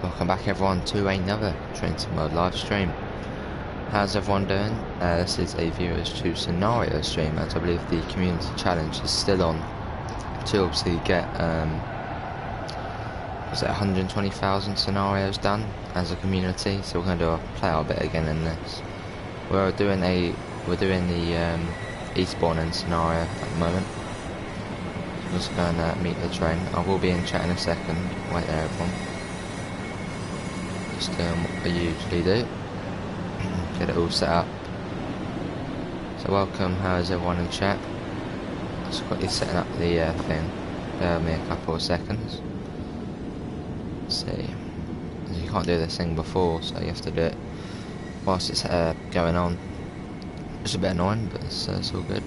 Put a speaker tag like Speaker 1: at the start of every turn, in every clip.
Speaker 1: Welcome back everyone to another Train Sim World live stream. How's everyone doing? This is a viewers choose scenario stream, as I believe the community challenge is still on to obviously get was it 120,000 scenarios done as a community. So we're going to play our bit again in this. We're doing the Eastbourne End scenario at the moment. I'm just going to meet the train. I will be in chat in a second. Wait there everyone. Just doing what I usually do. Get it all set up. So welcome, how is everyone in chat? Just quickly setting up the thing. Bear with me a couple of seconds. Let's see. You can't do this thing before, so you have to do it whilst it's going on. It's a bit annoying, but it's all good.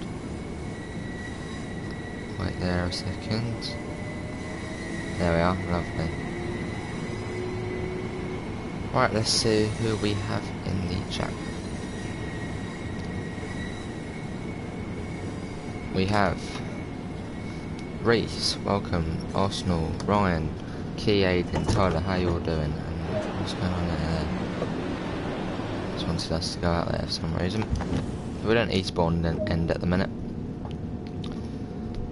Speaker 1: Wait there a second. There we are, lovely. Right, let's see who we have in the chat. We have Reese, welcome, Arsenal, Ryan, Key, Aiden, Tyler, how you all doing? And what's going on there? Just wanted us to go out there for some reason. We're in Eastbourne End at the minute.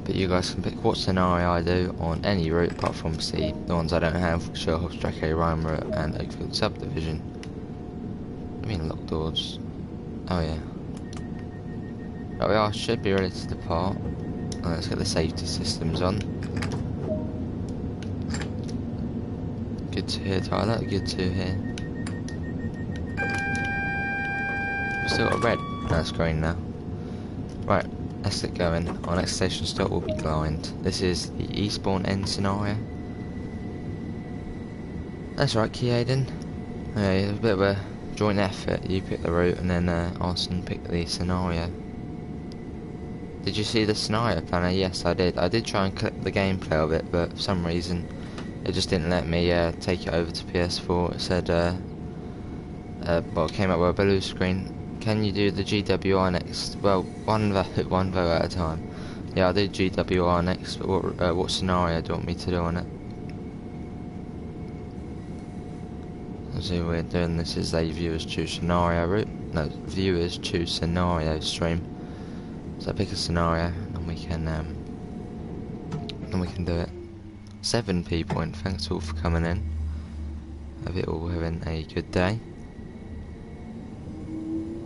Speaker 1: But you guys can pick what scenario I do on any route apart from the ones I don't have, Sherhoff's Drake Ryan route and Oakfield Subdivision. I mean locked doors. Oh yeah. Right, we are, should be ready to depart. Let's get the safety systems on. Good to hear, Tyler, good to hear. We've still got red. That's green now. Right. Let's get going. Our next station stop will be Glynde. This is the Eastbourne End scenario. That's right, Key Aiden. Yeah, it was a bit of a joint effort. You picked the route and then Arson picked the scenario. Did you see the scenario planner? Yes, I did. I did try and clip the gameplay of it, but for some reason it just didn't let me take it over to PS4. It said, well, it came up with a blue screen. Can you do the GWR next? Well, one vote at a time. Yeah, I'll do GWR next, but what scenario do you want me to do on it? So we're doing this is a viewers choose scenario route. No, viewers choose scenario stream. So pick a scenario and we can do it. 7 people, and thanks all for coming in. Hope it all having a good day.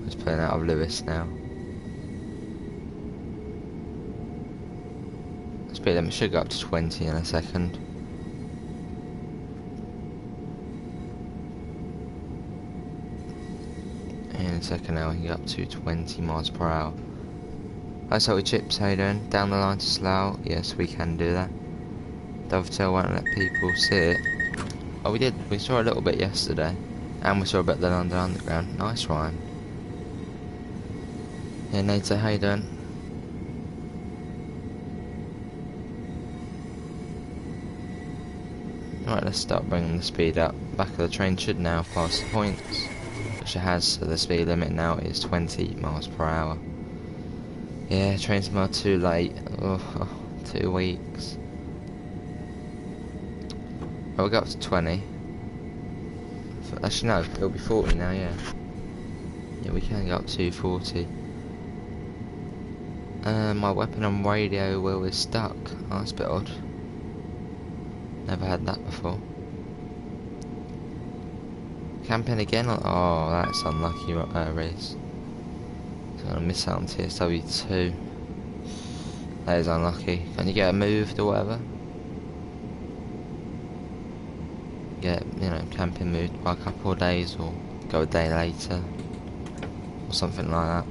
Speaker 1: Just playing out of Lewis now. Speed limit should go up to 20 in a second. In a second now we can get up to 20 miles per hour. Hi Salty Chips, how you doing? Down the line to Slough? Yes, we can do that. Dovetail won't let people see it. Oh, we did. We saw a little bit yesterday. And we saw a bit of the London Underground. Nice, Ryan. Yeah, Nato, how you doing? Right, let's start bringing the speed up. Back of the train should now pass the points, which it has, so the speed limit now is 20 miles per hour. Yeah, train's not too late. Oh, 2 weeks. Well, we'll go up to 20. Actually, no, it'll be 40 now, yeah. Yeah, we can go up to 40. My weapon and radio wheel is stuck. Oh, that's a bit odd. Never had that before. Camping again? Oh, that's unlucky, Reese. So I'm gonna miss out on TSW2. That is unlucky. Can you get it moved or whatever? Get, you know, camping moved by a couple of days, or go a day later, or something like that.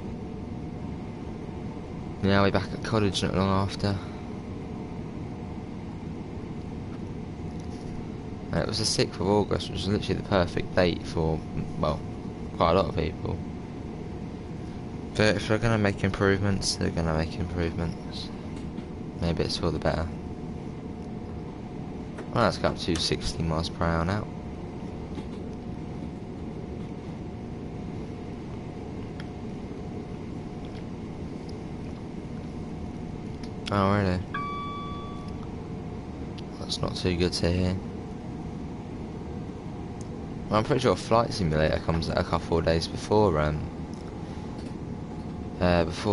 Speaker 1: Now we're back at college not long after. And it was the 6th of August, which was literally the perfect date for, well, quite a lot of people. But if they're going to make improvements, they're going to make improvements. Maybe it's for the better. Well, let's go up to 60 miles per hour now. Oh, really? That's not too good to hear. I'm pretty sure Flight Simulator comes out a couple of days before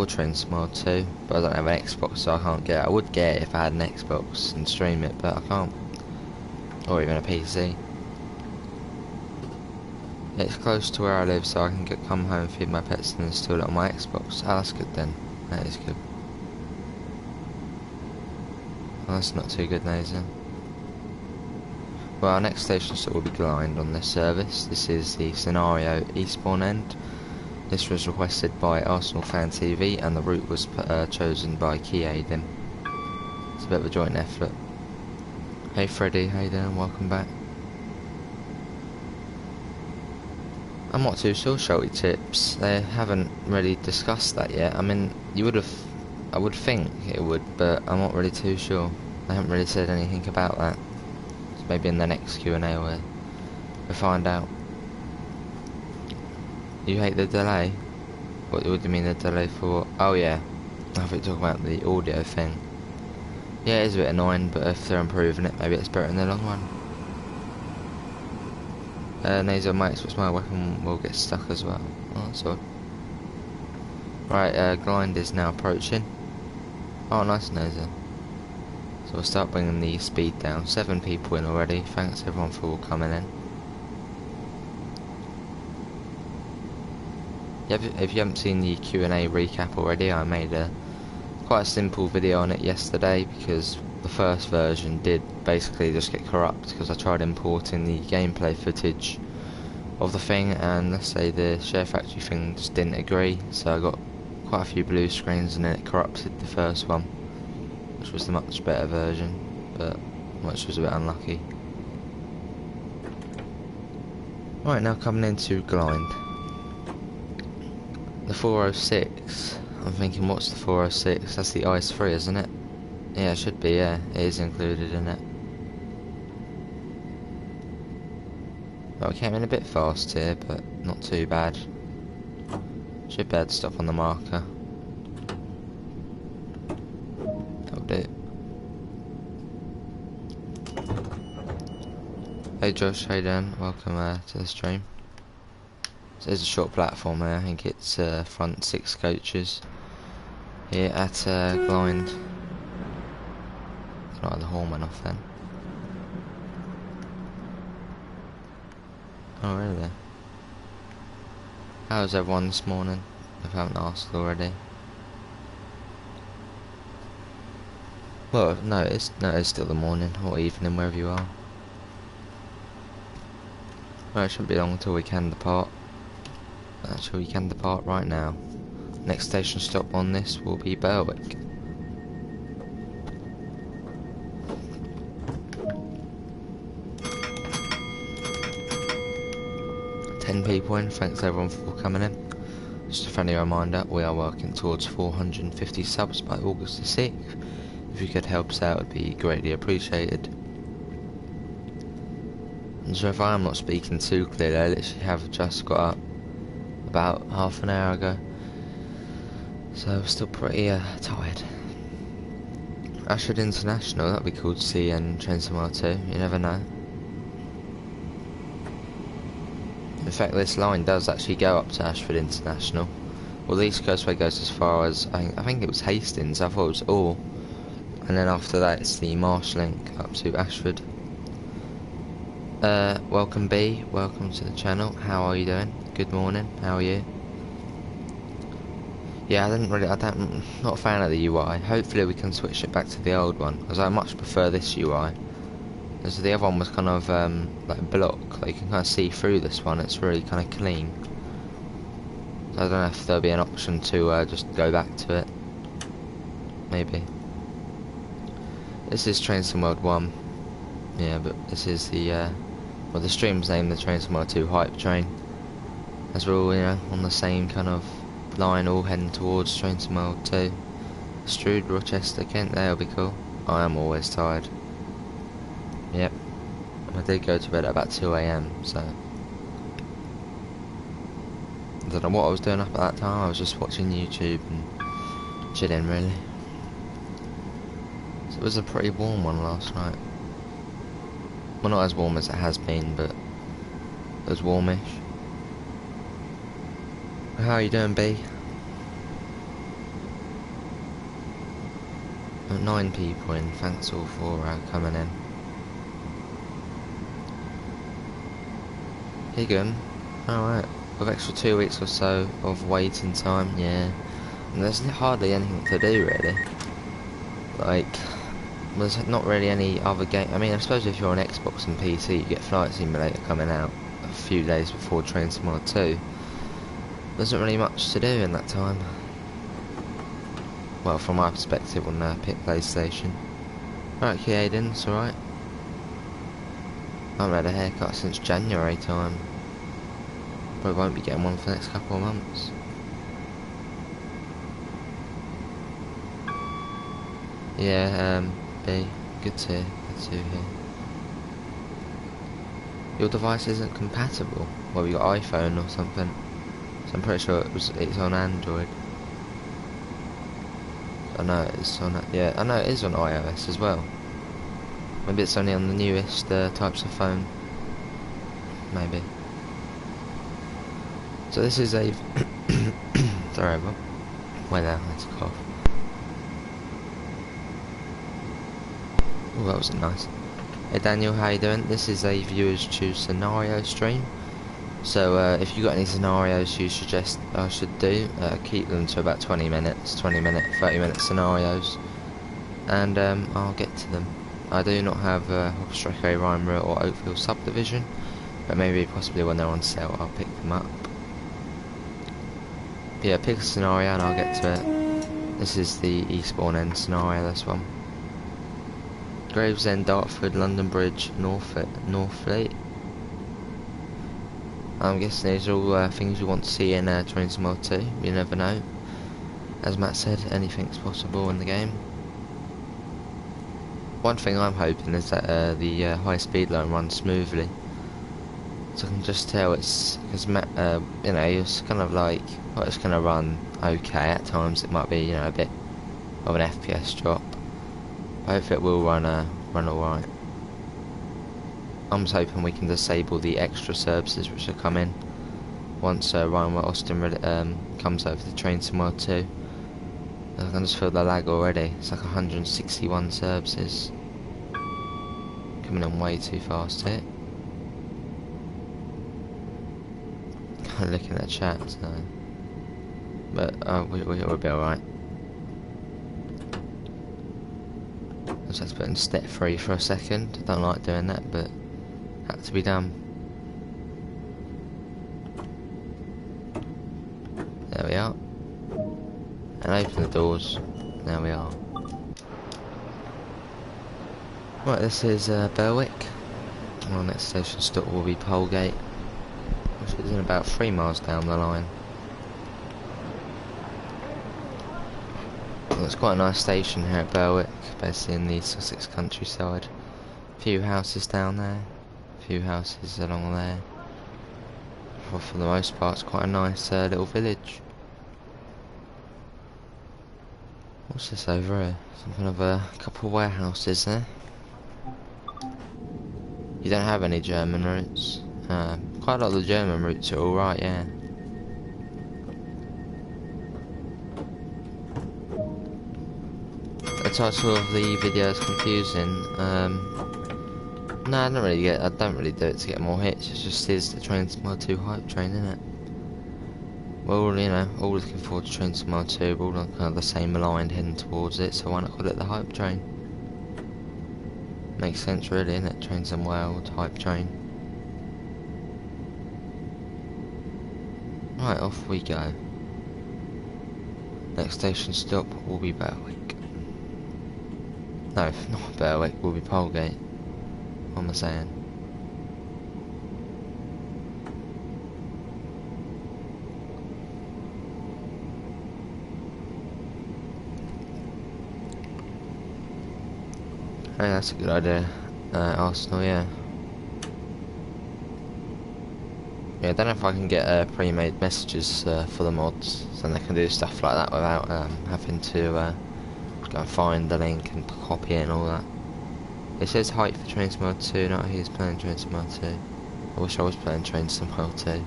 Speaker 1: Train Simulator 2, but I don't have an Xbox, so I can't get it. I would get it if I had an Xbox and stream it, but I can't. Or even a PC. It's close to where I live, so I can come home, feed my pets, and install it on my Xbox. Oh, that's good then. That is good. Well, that's not too good, Nathan. Well, our next station stop will be Glynde on this service. This is the scenario Eastbourne End. This was requested by Arsenal Fan TV, and the route was chosen by Key Aiden. It's a bit of a joint effort. Hey Freddie, how you doing? Welcome back. I'm not too sure, Shelty Tips. They haven't really discussed that yet. I mean, I would think it would, but I'm not really too sure. They haven't really said anything about that. So maybe in the next Q&A we'll find out. You hate the delay? What do you mean the delay for? Oh yeah, I thought you were talking about the audio thing. Yeah, it is a bit annoying, but if they're improving it, maybe it's better in the long run. Nasal might switch my weapon will get stuck as well. Oh, that's odd. Right, Glynde is now approaching. Oh, nice, Nasal. So we'll start bringing the speed down. 7 people in already. Thanks everyone for coming in. Yeah, if you haven't seen the Q&A recap already, I made quite a simple video on it yesterday, because the first version did basically just get corrupt because I tried importing the gameplay footage of the thing, and let's say the Share Factory thing just didn't agree, so I got quite a few blue screens and then it corrupted the first one, which was the much better version, but which was a bit unlucky. Right, now coming into Glynde. The 406, I'm thinking, what's the 406? That's the Ice 3, isn't it? Yeah, it should be, yeah. It is included in it. Well, we came in a bit fast here, but not too bad. Should be able to stop on the marker. That'll do. Hey Josh, how you doing? Welcome to the stream. So there's a short platform there, I think it's front 6 coaches here at Glynde. It's not the horn went off then. Oh really? How's everyone this morning? If I haven't asked already. Well, no, it's still the morning or evening wherever you are. Well, it shouldn't be long until we can depart. Actually, we can depart right now. Next station stop on this will be Berwick. People in, thanks everyone for coming in. Just a friendly reminder, we are working towards 450 subs by August the 6th. If you could help us out, it would be greatly appreciated. And so if I am not speaking too clearly, I literally have just got up about half an hour ago, so I'm still pretty tired. Ashford International, that'd be cool to see in Train Simulator 2, you never know. In fact, this line does actually go up to Ashford International. Well, the East Coastway goes as far as, I think it was Hastings, I thought it was Orr. And then after that it's the Marsh link up to Ashford. Welcome B, welcome to the channel. How are you doing? Good morning, how are you? Yeah, I'm not a fan of the UI. Hopefully we can switch it back to the old one, because I much prefer this UI. Because the other one was kind of like a block, like you can kind of see through this one, it's really kind of clean. So I don't know if there'll be an option to just go back to it. Maybe. This is Train Sim World 1. Yeah, but this is the, well, the stream's named the Train Sim World 2 Hype Train. As we're all, you know, on the same kind of line, all heading towards Train Sim World 2. Strood, Rochester, Kent, that'll be cool. I am always tired. Yep. I did go to bed at about 2 AM, so I don't know what I was doing up at that time. I was just watching YouTube and chilling, really. So it was a pretty warm one last night. Well, not as warm as it has been, but It was warmish. How are you doing, B? 9 people in, thanks all for coming in. Higgum? Alright, with extra 2 weeks or so of waiting time, yeah. And there's hardly anything to do really. Like, there's not really any other game. I mean, I suppose if you're on Xbox and PC, you get Flight Simulator coming out a few days before Train Simulator 2. There isn't really much to do in that time. Well, from my perspective on PlayStation. Right, Aiden, it's alright. I haven't had a haircut since January time. Probably won't be getting one for the next couple of months. Yeah, B, good to hear. Your device isn't compatible? Well, you got iPhone or something. So I'm pretty sure it's on Android. I know it's on, yeah, I know it is on iOS as well. Maybe it's only on the newest types of phone. Maybe. So this is a sorry about. Wait there, let's cough. Oh, that was nice. Hey Daniel, how you doing? This is a viewers choose scenario stream. So if you got any scenarios you suggest I should do, keep them to about 20 minutes, 20 minute, 30 minute scenarios, and I'll get to them. I do not have Hopstreke, Rhymere or Oakville Subdivision, but maybe possibly when they're on sale I'll pick them up. But yeah, pick a scenario and I'll get to it. This is the Eastbourne End scenario, this one. Gravesend, Dartford, London Bridge, Northfleet. I'm guessing these are all things you want to see in Train Simulator 2, you never know. As Matt said, anything's possible in the game. One thing I'm hoping is that the high speed line runs smoothly. So I can just tell it's, because Matt, you know, it's kind of like, well, it's going to run okay at times. It might be, you know, a bit of an FPS drop. I hope it will run alright. I'm just hoping we can disable the extra services which are coming once Ryan Austin comes over the Train Simulator 2. I can just feel the lag already. It's like 161 services. Coming on way too fast here. Kind of looking at chat, so. But we'll be alright. Let's just put in step 3 for a second. I don't like doing that, but had to be done. There we are. And open the doors. There we are. Right, this is Berwick. Our next station stop will be Polegate, which is in about 3 miles down the line. Well, it's quite a nice station here at Berwick, basically in the Sussex countryside. A few houses down there, a few houses along there. Well, for the most part, it's quite a nice little village. What's this over here? Some kind of a couple of warehouses there. You don't have any German routes. Quite a lot of the German routes are alright, yeah. The title of the video is confusing. No, I don't really do it to get more hits. It just is the Train Simulator 2 hype train, isn't it? We're all, you know, all looking forward to Train Simulator 2. We're all on kind of the same line heading towards it, so why not call it the hype train? Makes sense, really, isn't it? Train Sim World, hype train. Right, off we go. Next station stop will be Berwick. No, not Berwick, will be Polegate. What am I saying? Hey, that's a good idea. Arsenal, yeah. Yeah, I don't know if I can get pre-made messages for the mods, so they can do stuff like that without having to go and find the link and copy it and all that. It says hype for Train Simulator 2, not who's playing Train Simulator 2. I wish I was playing trains somehow too.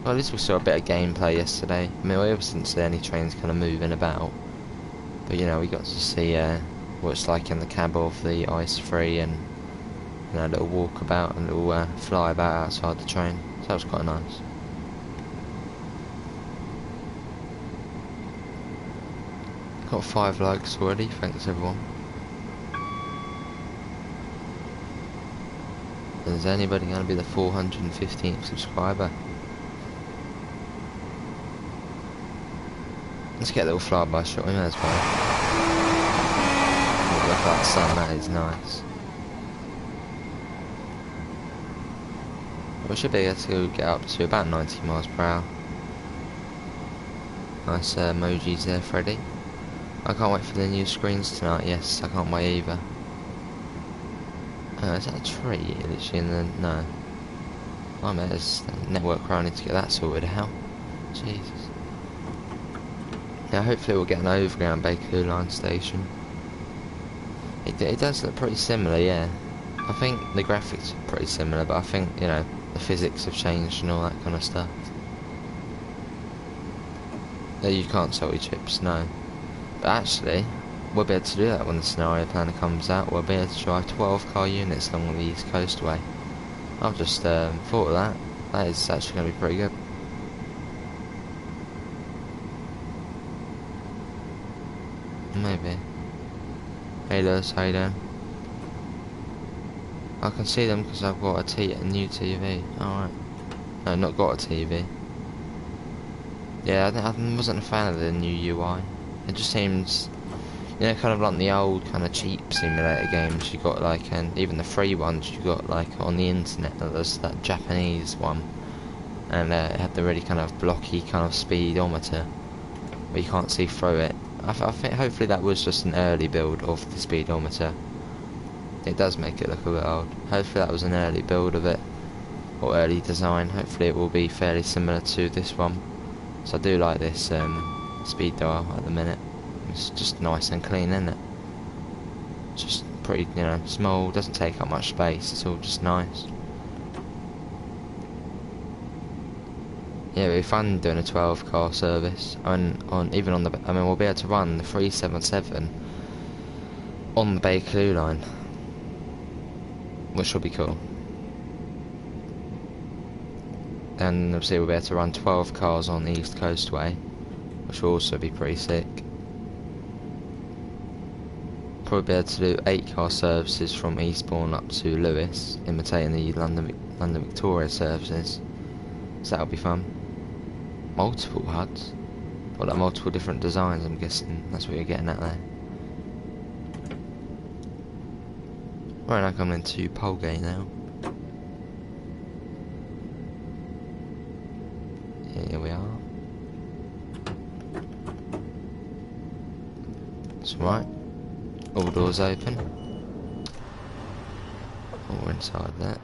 Speaker 1: Well, at least we saw a bit of gameplay yesterday. I mean, we obviously didn't see any trains kind of moving about, but you know, we got to see what it's like in the cab of the ice-free, and you know, a little walkabout and a little fly about outside the train. So that was quite nice. Got 5 likes already, thanks everyone. Is anybody going to be the 415th subscriber? Let's get a little flyby shot, we may as well. Oh, look at that sun, that is nice. We should be able to get up to about 90 miles per hour. Nice emojis there, Freddy. I can't wait for the new screens tonight. Yes, I can't wait either. Is that a tree literally in the... no. I mean, there's a network where I need to get that sorted out. Jesus. Yeah, hopefully we'll get an overground Bakerloo line station. It does look pretty similar, yeah. I think the graphics are pretty similar, but I think, you know, the physics have changed and all that kind of stuff. You can't sell your chips, no. But actually, we'll be able to do that when the scenario planner comes out. We'll be able to drive 12 car units along the East Coastway. I've just thought of that. That is actually going to be pretty good. Maybe. Hey Lewis, how you doing? I can see them because I've got a new TV. Alright. No, not got a TV. Yeah, I wasn't a fan of the new UI. It just seems, you know, kind of like the old kind of cheap simulator games you got, like, and even the free ones you got, like, on the internet. There's that Japanese one, and it had the really kind of blocky kind of speedometer, where you can't see through it. I think hopefully that was just an early build of the speedometer. It does make it look a bit old. Hopefully that was an early build of it, or early design. Hopefully it will be fairly similar to this one. So I do like this speed dial at the minute. It's just nice and clean, isn't it? It's just pretty, you know, small, doesn't take up much space, it's all just nice. Yeah, it'd be fun doing a 12 car service. I mean, we'll be able to run the 377 on the Bakerloo line, which will be cool. And obviously we'll be able to run 12 cars on the East Coastway, which will also be pretty sick. Probably be able to do 8 car services from Eastbourne up to Lewis, imitating the London Victoria services. So that'll be fun. Multiple HUDs? Or like multiple different designs, I'm guessing. That's what you're getting at there. Right, now coming into Polegate now. Here we are. That's right. All doors open. All inside there.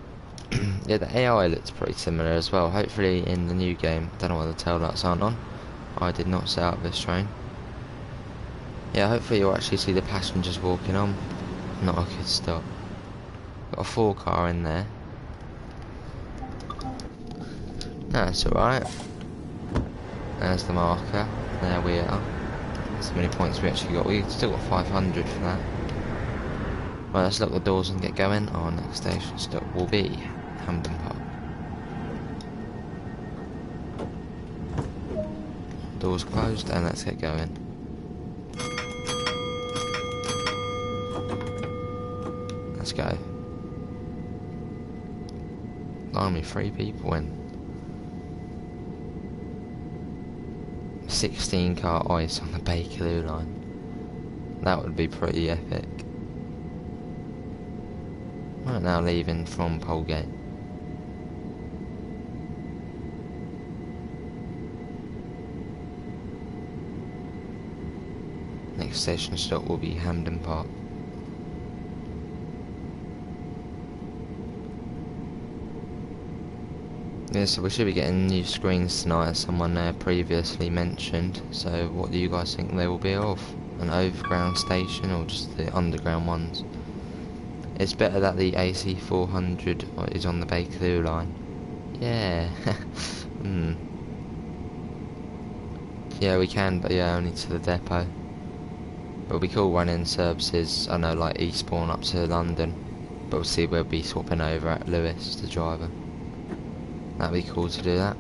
Speaker 1: Yeah, the AI looks pretty similar as well. Hopefully in the new game. Don't know why the tail lights aren't on. I did not set up this train. Yeah, hopefully you'll actually see the passengers walking on. Not a good stop. Got a 4 car in there. That's alright. There's the marker. There we are. That's how many points we actually got. We've still got 500 for that. Right, let's lock the doors and get going. Our next station stop will be Hampden Park. Doors closed, and let's get going. Let's go. Blimey, 3 people in. 16 car ice on the Bakerloo line. That would be pretty epic. Right, now leaving from Polegate. Next station stop will be Hampden Park. Yeah, so we should be getting new screens tonight, as someone previously mentioned. So what do you guys think they will be of? An overground station or just the underground ones? It's better that the AC 400 is on the Bakerloo line. Yeah. Yeah, we can, but yeah, only to the depot. It'll be cool running services, I know, like Eastbourne up to London. But we'll see, we'll be swapping over at Lewis, the driver. That'd be cool to do that.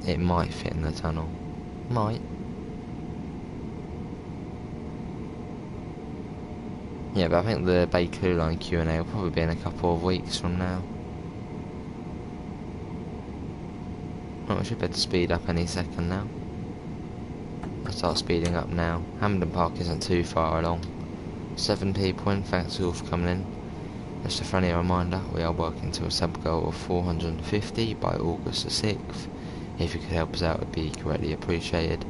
Speaker 1: It might fit in the tunnel. Might. Yeah, but I think the Bakerloo line Q&A will probably be in a couple of weeks from now. Oh, we should be able to speed up any second now. I'll start speeding up now. Hampden Park isn't too far along. 7 people in, thanks all for coming in. Just a friendly reminder, we are working to a sub goal of 450 by August the 6th. If you could help us out, it would be greatly appreciated.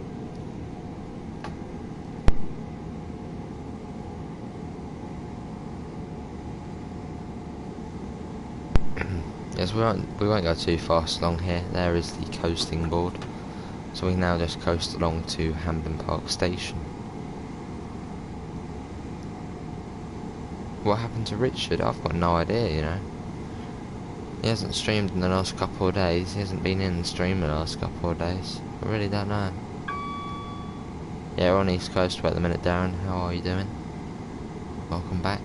Speaker 1: Yes, we won't go too fast along here. There is the coasting board. So we now just coast along to Hampden Park Station. What happened to Richard? I've got no idea, you know. He hasn't streamed in the last couple of days. He hasn't been in the stream the last couple of days. I really don't know. Yeah, we're on East Coast at the minute, Darren. How are you doing? Welcome back.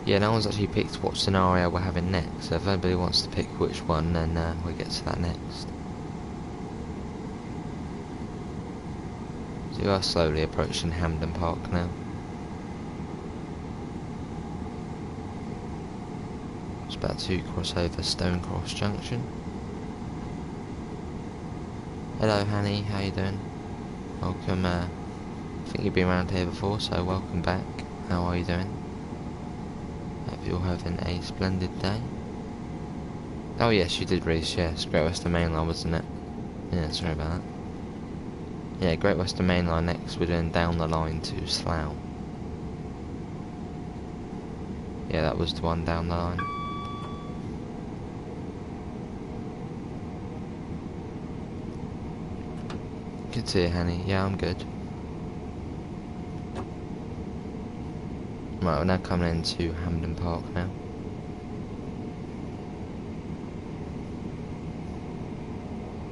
Speaker 1: Yeah, no one's actually picked what scenario we're having next, so if anybody wants to pick which one, then we'll get to that next. So we are slowly approaching Hampden Park now. It's about to cross over Stonecross Junction. Hello Hanny, how you doing? Welcome, I think you've been around here before, so welcome back. How are you doing? Hope you're having a splendid day. Oh yes, you did Reese, yes. Great Western Main Line, wasn't it? Yeah, sorry about that. Yeah, Great Western Main Line next, we're doing down the line to Slough. Yeah, that was the one down the line. Good to see you, Hanny. Yeah, I'm good. Right, we're now coming into Hampden Park now.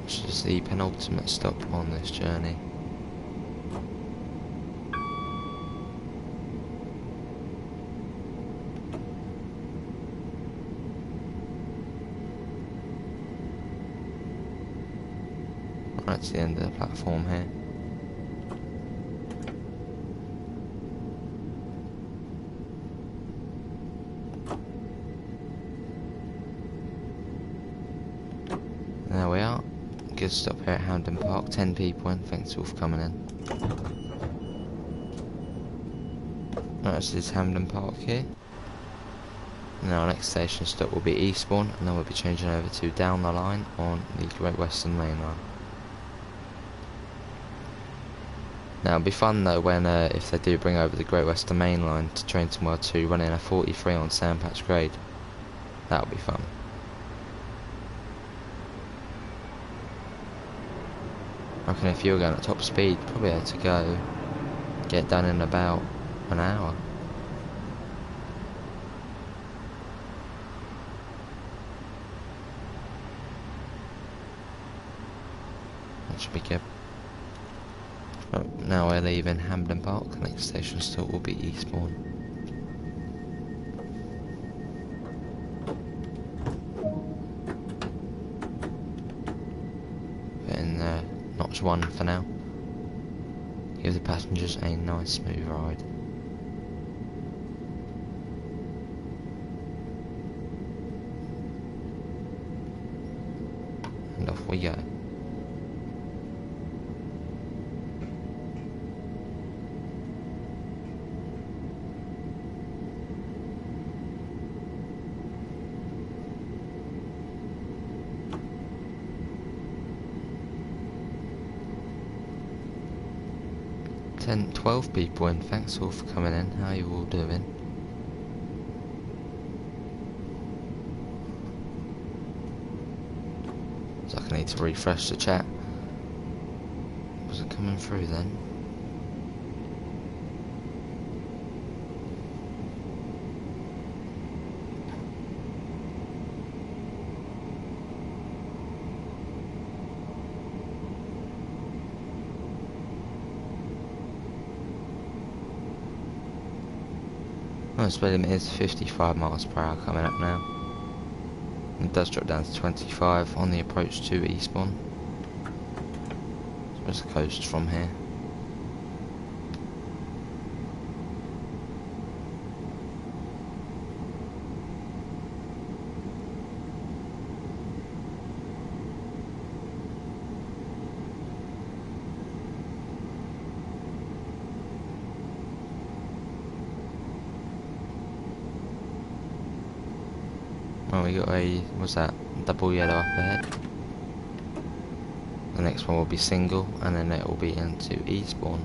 Speaker 1: Which is the penultimate stop on this journey. Right to the end of the platform here. There we are. Good stop here at Hampden Park. 10 people in. Thanks all for coming in. Right, this is Hampden Park here. And our next station stop will be Eastbourne, and then we'll be changing over to down the line on the Great Western Main Line. Now it'll be fun though when if they do bring over the Great Western Main Line to Trainton World 2 running a 43 on Sandpatch Grade. That'll be fun. I reckon if you were going at top speed, probably able to go get done in about an hour. That should be good. But now we're leaving Hampden Park. The next station stop will be Eastbourne. Notch 1 for now. Give the passengers a nice smooth ride. And off we go. Ten, 12 people in. Thanks all for coming in. How are you all doing? So I need to refresh the chat. Was it coming through then? Oh, speed limit is 55 miles per hour coming up now. It does drop down to 25 on the approach to Eastbourne. So it's the coast from here. Oh, we got a, what's that, double yellow up ahead. The next one will be single, and then it will be into Eastbourne.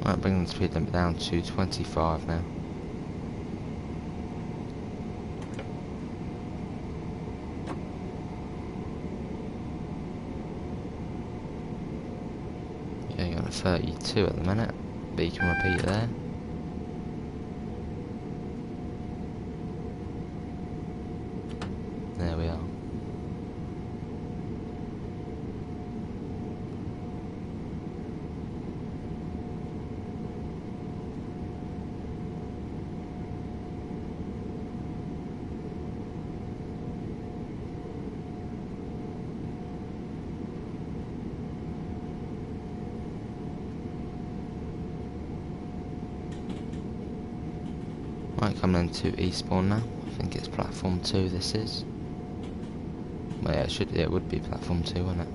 Speaker 1: Right, bring the speed limit down to 25 now. Yeah, you're on a 32 at the minute, but you can repeat there. There we are. Right, coming into Eastbourne now. I think it's platform 2 this is. Well, yeah, it would be platform 2, wouldn't it?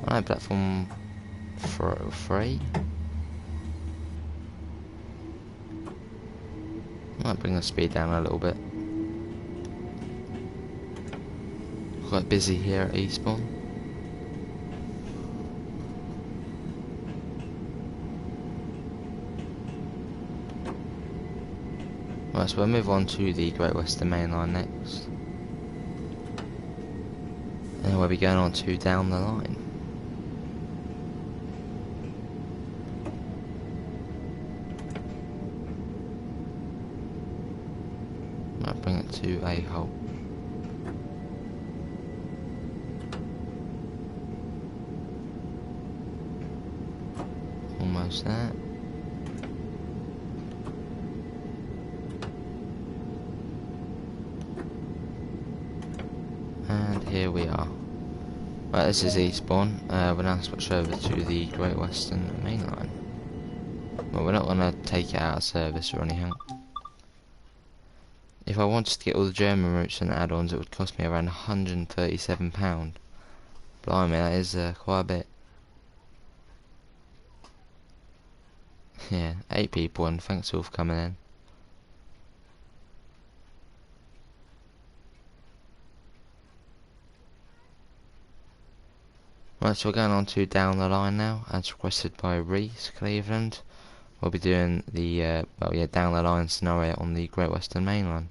Speaker 1: Right, platform 3. Might bring the speed down a little bit. Quite busy here at Eastbourne. Right, so we'll move on to the Great Western Main Line next. And then we'll be going on to Down the Line. Might bring it to a halt. Almost there. And here we are. Right, this is Eastbourne. We'll now switch over to the Great Western Main Line. Well, we're not going to take it out of service or anything. If I wanted to get all the German routes and add-ons, it would cost me around £137. Blimey, that is quite a bit. Yeah, 8 people, and thanks all for coming in. Right, so we're going on to Down the Line now, as requested by Reese Cleveland. We'll be doing the, Down the Line scenario on the Great Western Main Line.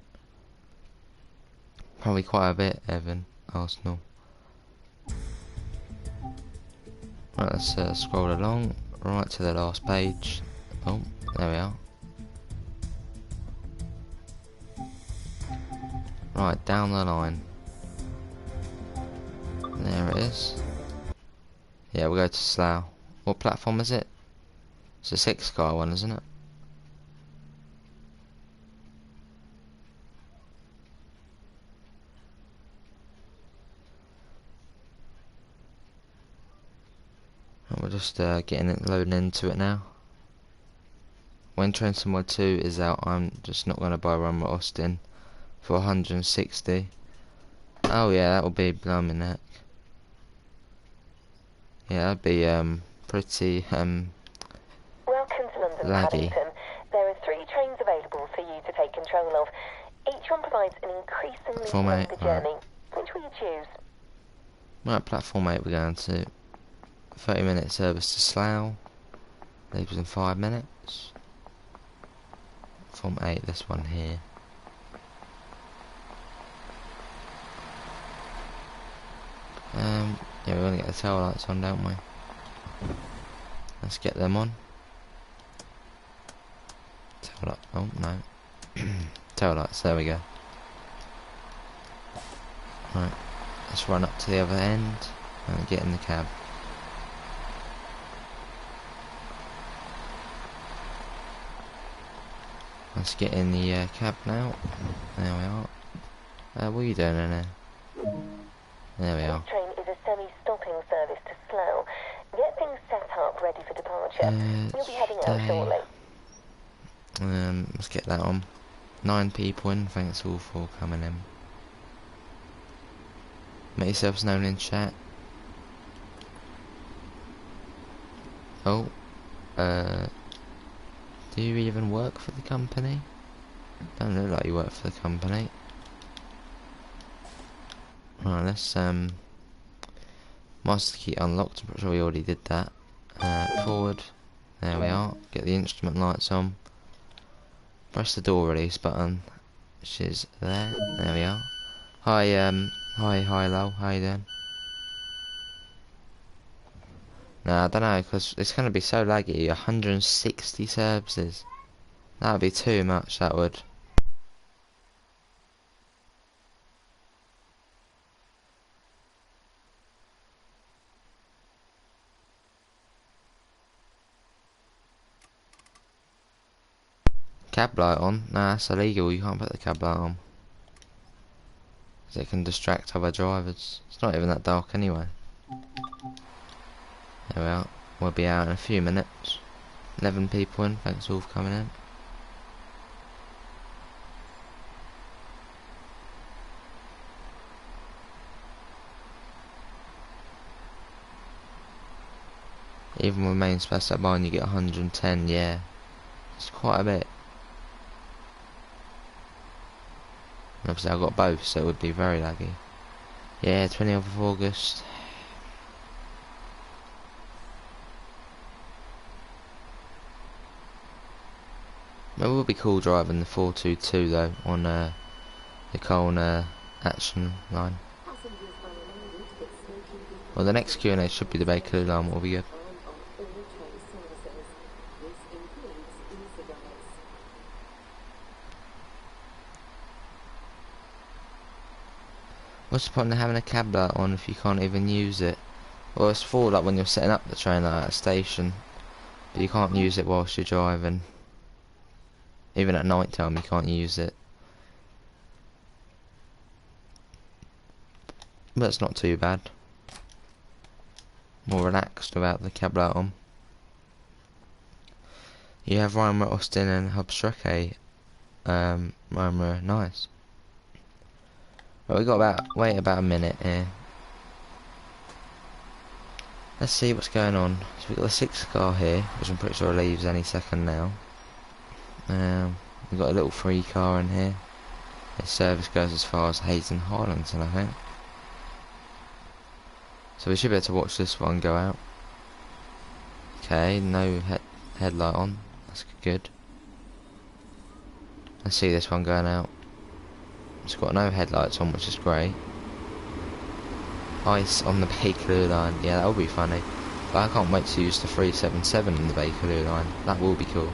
Speaker 1: Probably quite a bit, Evan, Arsenal. Right, let's scroll along, right to the last page. Oh, there we are. Right, Down the Line. There it is. Yeah, we'll go to Slough. What platform is it? It's a 6-car one, isn't it? And we're just getting it loading into it now. When Train Somewhere 2 is out, I'm just not going to buy one with Austin for 160. Oh yeah, that will be blimey neck. Yeah, that'd be pretty
Speaker 2: Welcome to London
Speaker 1: laggy.
Speaker 2: Paddington. There are 3 trains available for you to take control of. Each one provides an increasingly
Speaker 1: Platform
Speaker 2: longer
Speaker 1: 8,
Speaker 2: journey.
Speaker 1: right.
Speaker 2: Which will you choose?
Speaker 1: Right, platform 8 we're going to. 30-minute service to Slough. Leaves in 5 minutes. Platform 8, this one here. Yeah, we're gonna get the tail lights on, don't we? Let's get them on. Tail light. Oh no. Tail lights. There we go. Right. Let's run up to the other end and get in the cab. Let's get in the cab now. There we are. What are you doing in there? There we are.
Speaker 2: This train is a semi-stopping service to Slough. Get things set up, ready for departure. We'll be heading out shortly.
Speaker 1: Let's get that on. 9 people in. Thanks all for coming in. Make yourselves known in chat. Oh, do you even work for the company? Don't look like you work for the company. Right, let's master key unlocked. I'm pretty sure we already did that. Forward. There we are. Get the instrument lights on. Press the door release button, which is there. There we are. Hi, Lol. How you doing? Nah, I don't know, because it's going to be so laggy. 160 services. That would be too much, that would. Cab light on? Nah, that's illegal. You can't put the cab light on. Because it can distract other drivers. It's not even that dark anyway. There we are. We'll be out in a few minutes. 11 people in. Thanks all for coming in. Even with main specified mine you get 110, yeah. It's quite a bit. And obviously I've got both, so it would be very laggy. Yeah, 20th of August. It would be cool driving the 422 though on the Colne action line. Well, the next Q&A should be the Bakerloo line, will be good. What's the point of having a cab light on if you can't even use it? Well, it's for like when you're setting up the train like at a station, but you can't use it whilst you're driving. Even at night time you can't use it. But it's not too bad. More relaxed without the cab light on. You have Reimer, Austin and Hubstrecke. Reimer, nice. Well, we got wait about a minute here. Let's see what's going on. So we've got the 6th car here, which I'm pretty sure leaves any second now. We've got a little 3 car in here. This service goes as far as Hayton Harlington, I think. So we should be able to watch this one go out. Okay, no headlight on. That's good. Let's see this one going out. It's got no headlights on, which is great. Ice on the Bakerloo line. Yeah, that will be funny. But I can't wait to use the 377 in the Bakerloo line. That will be cool.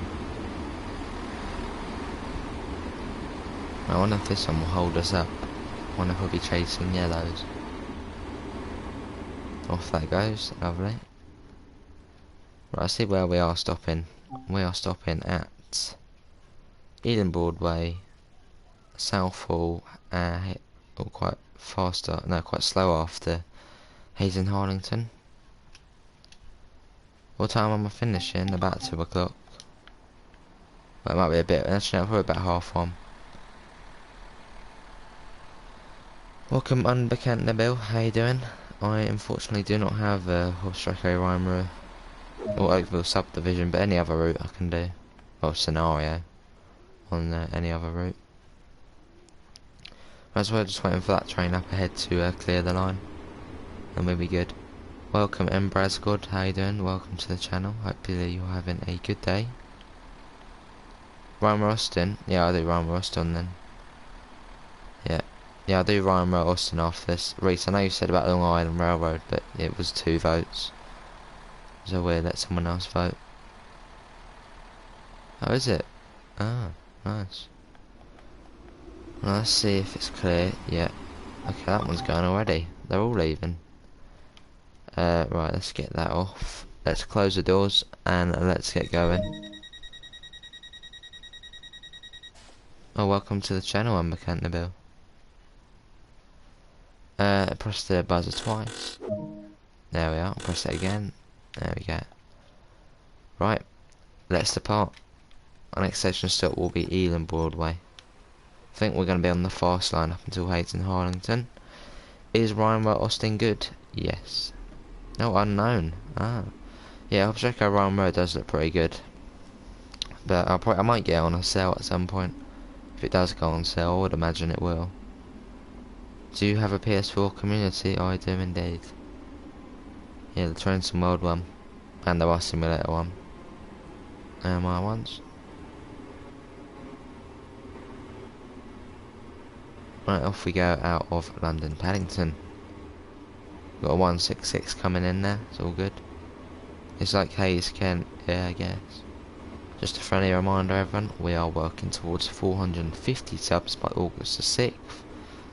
Speaker 1: I wonder if this one will hold us up. I wonder if we'll be chasing yellows. Off that goes. Lovely. Right, I see where we are stopping. We are stopping at Eden Broadway, Southall, or quite faster, no, quite slow after Hayden Harlington. What time am I finishing? About 2 o'clock. Well, it might be a bit, actually, no, probably about 1:30. Welcome, Unbekannte Nabil. How you doing? I unfortunately do not have Hubstrecke, Reimer, or Oakville subdivision, but any other route I can do, or scenario on any other route. As well, just waiting for that train up ahead to clear the line, and we'll be good. Welcome, Embrasgod. How you doing? Welcome to the channel. Hopefully you're having a good day. Reimer Austin. Yeah, I do Reimer Austin then. Yeah, I do Reimer Austin after this. Reese, I know you said about Long Island Railroad, but it was 2 votes. So we'll let someone else vote. Oh, is it? Ah, nice. Well, let's see if it's clear. Yeah. Okay, that one's going already. They're all leaving. Right, let's get that off. Let's close the doors and let's get going. Oh, welcome to the channel, I'm McCanterville. Press the buzzer twice. There we are. Press it again. There we go. Right, let's depart. Our next station stop will be Ealing Broadway. I think we're going to be on the fast line up until Hayton Harlington. Is Rhineway Austin good? Yes. No, unknown. Ah. Yeah, Obstacle Rhyme Road does look pretty good. But I might get it on a sale at some point. If it does go on sale, I would imagine it will. Do you have a PS4 community? I do indeed. Yeah, the Train Sim World one. And the Bus Simulator one. My ones. Right, off we go out of London Paddington. Got a 166 coming in there, it's all good. It's like Hayes Kent, yeah, I guess. Just a friendly reminder everyone, we are working towards 450 subs by August the 6th.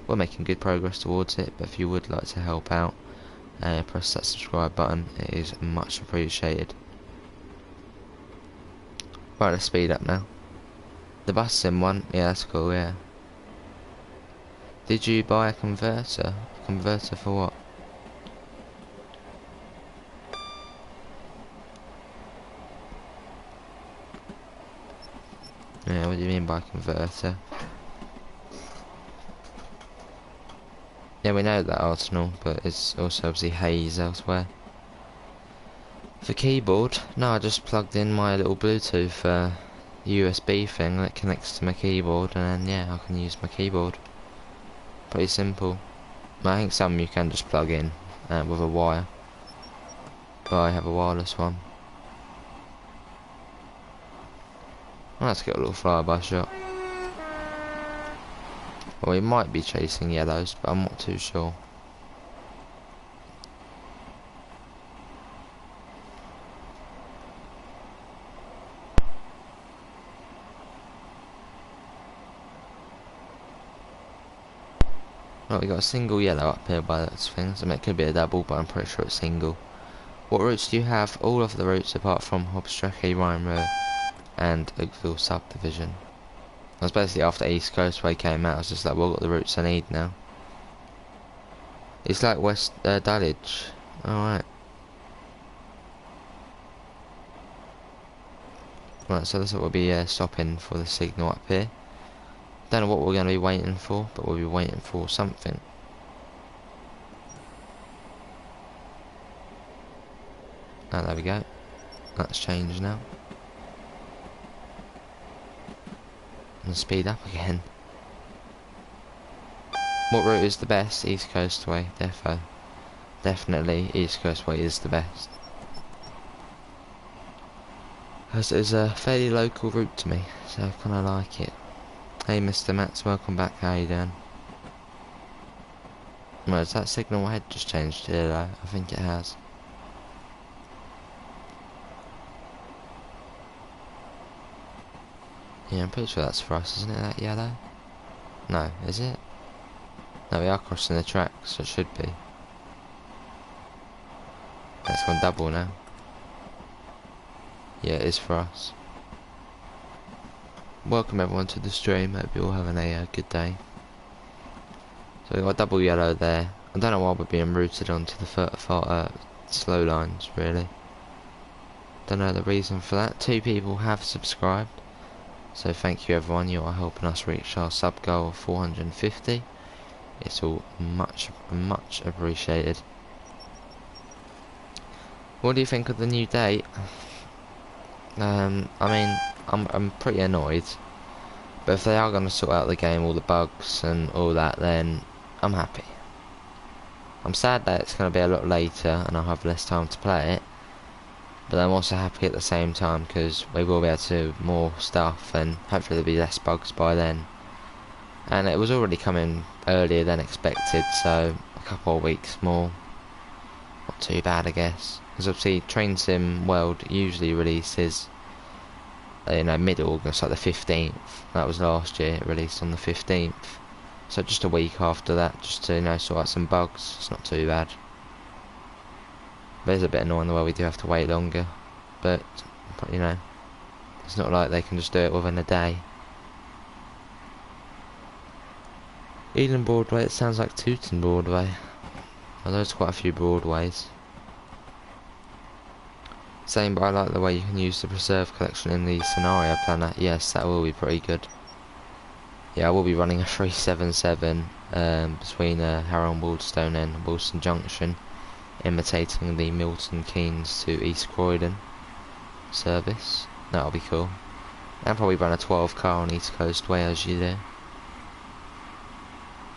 Speaker 1: We're making good progress towards it, but if you would like to help out, press that subscribe button, it is much appreciated. Right, let's speed up now. The Bus Sim one, yeah, that's cool, yeah. Did you buy a converter? A converter for what? Yeah, what do you mean by converter? Yeah, we know that Arsenal, but it's also obviously Hayes elsewhere. For keyboard, no, I just plugged in my little Bluetooth USB thing that connects to my keyboard, and then yeah, I can use my keyboard. Pretty simple. I think some you can just plug in with a wire, but I have a wireless one. Well, let's get a little flyby shot. Well, we might be chasing yellows, but I'm not too sure. Right, we got a single yellow up here by those things. I mean, it could be a double, but I'm pretty sure it's single. What routes do you have? All of the routes apart from Hobstrachy, Rhyme Road and Oakville Subdivision. I was basically after East Coastway came out, I was just like, well, I've got the routes I need now. It's like West Dulwich. Alright. Right, so that's what we'll be stopping for the signal up here. Don't know what we're going to be waiting for, but we'll be waiting for something. Oh, there we go. That's changed now. And speed up again. What route is the best? East Coast Way, defo. Definitely East Coast Way is the best. Because it's a fairly local route to me, so I kinda like it. Hey Mr. Mats, welcome back, how you doing? Well, has that signal head just changed here though? I think it has. Yeah, I'm pretty sure that's for us, isn't it, that yellow? No, is it? No, we are crossing the tracks, so it should be. Let's go double now. Yeah, it is for us. Welcome everyone to the stream, hope you're all having a good day. So we've got double yellow there. I don't know why we're being routed onto the slow lines, really. Don't know the reason for that. 2 people have subscribed. So thank you everyone, you are helping us reach our sub goal of 450. It's all much appreciated. What do you think of the new date? I mean, I'm pretty annoyed. But if they are going to sort out the game, all the bugs and all that, then I'm happy. I'm sad that it's going to be a lot later and I'll have less time to play it. But I'm also happy at the same time because we will be able to do more stuff and hopefully there'll be less bugs by then. And it was already coming earlier than expected, so a couple of weeks more. not too bad, I guess. Because obviously Train Sim World usually releases, you know, mid-August, like the 15th. That was last year, it released on the 15th. So just a week after that, just to, you know, sort out some bugs. It's not too bad. But it's a bit annoying the way we do have to wait longer. But, you know, it's not like they can just do it within a day. Eden Broadway, it sounds like Tooting Broadway. Although there's quite a few Broadways. Same, but I like the way you can use the preserve collection in the scenario planner. Yes, that will be pretty good. Yeah, I will be running a 377 between Harrow and Waldstone and Wilson Junction, imitating the Milton Keynes to East Croydon service. That'll be cool. And probably run a 12 car on East Coast Way as you do.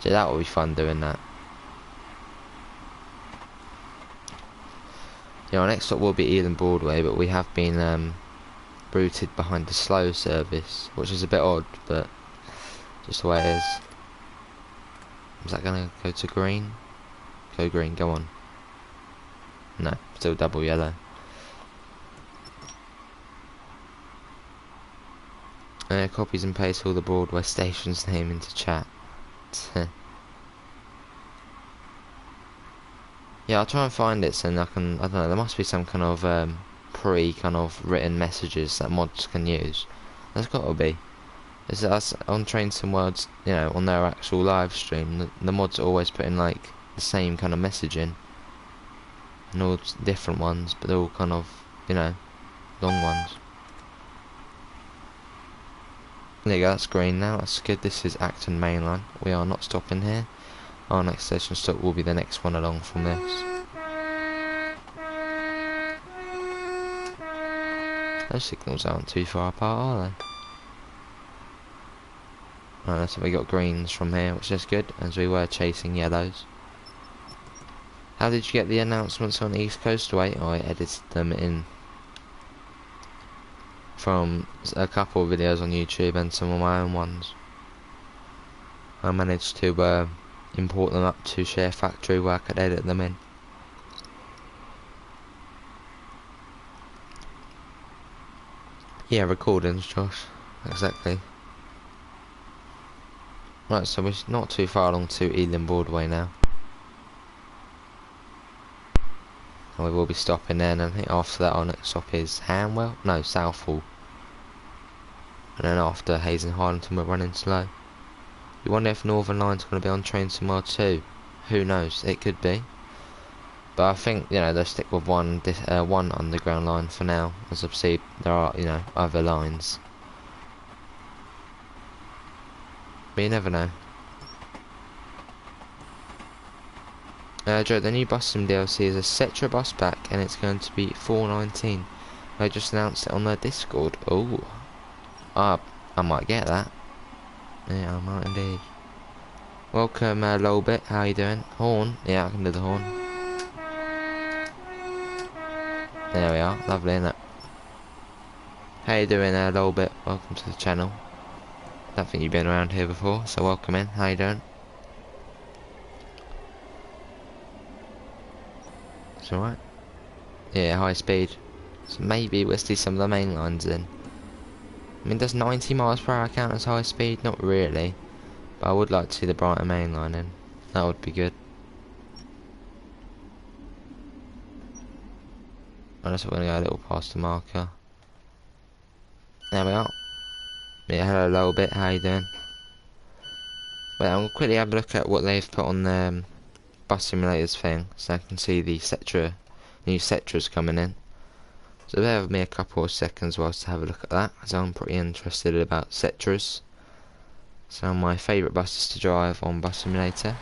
Speaker 1: So that will be fun doing that. Yeah, our next stop will be Ealing Broadway, but we have been routed behind the slow service, which is a bit odd, but just the way it is. Is that gonna go to green? Go green, go on. No, still double yellow. Copies and paste all the Broadway stations name into chat. Yeah, I'll try and find it so I don't know, there must be some kind of written messages that mods can use. There's gotta be. Is us on Train Sim Worlds, you know, on their actual live stream, the mods are always putting like the same kind of messaging. And all different ones, but they're all kind of, you know, long ones. There you go, that's green now, that's good. This is Acton Main Line. We are not stopping here. Our next station stop will be the next one along from this. Those signals aren't too far apart, are they? Right, so we got greens from here, which is good, as we were chasing yellows. How did you get the announcements on East Coast Way? Oh, I edited them in from a couple of videos on YouTube and some of my own ones. I managed to import them up to Share Factory where I could edit them in. Yeah, recordings, Josh. Exactly. Right, so we're not too far along to Ealing Broadway now. And we will be stopping there, and I think after that our next stop is Hanwell? No, Southall. And then after Hayes and Harlington we're running slow. You wonder if Northern Line's going to be on Train Sim World 2. Who knows? It could be. But I think, you know, they'll stick with one underground line for now. As I've seen, there are, you know, other lines. But you never know. Joe, the new Bus Sim DLC is a Cetra bus pack, and it's going to be $4.19. I just announced it on their Discord. Oh, I might get that. Yeah, I might indeed. Welcome, Lolbit. How you doing? Horn? Yeah, I can do the horn. There we are. Lovely, isn't it? How you doing, Lolbit? Welcome to the channel. Don't think you've been around here before, so welcome in. How you doing? It's alright. Yeah, high speed. So maybe we'll see some of the main lines in. I mean, does 90 miles per hour count as high speed? Not really. But I would like to see the Brighton main line in. That would be good. Unless we're going to go a little past the marker. There we are. Yeah, hello, little bit. How you doing? Well, I'm going to quickly have a look at what they've put on the bus simulators thing, so I can see the new Cetras coming in. So bear with me a couple of seconds whilst I have a look at that, as I'm pretty interested about Cetras. So my favourite buses to drive on Bus Simulator.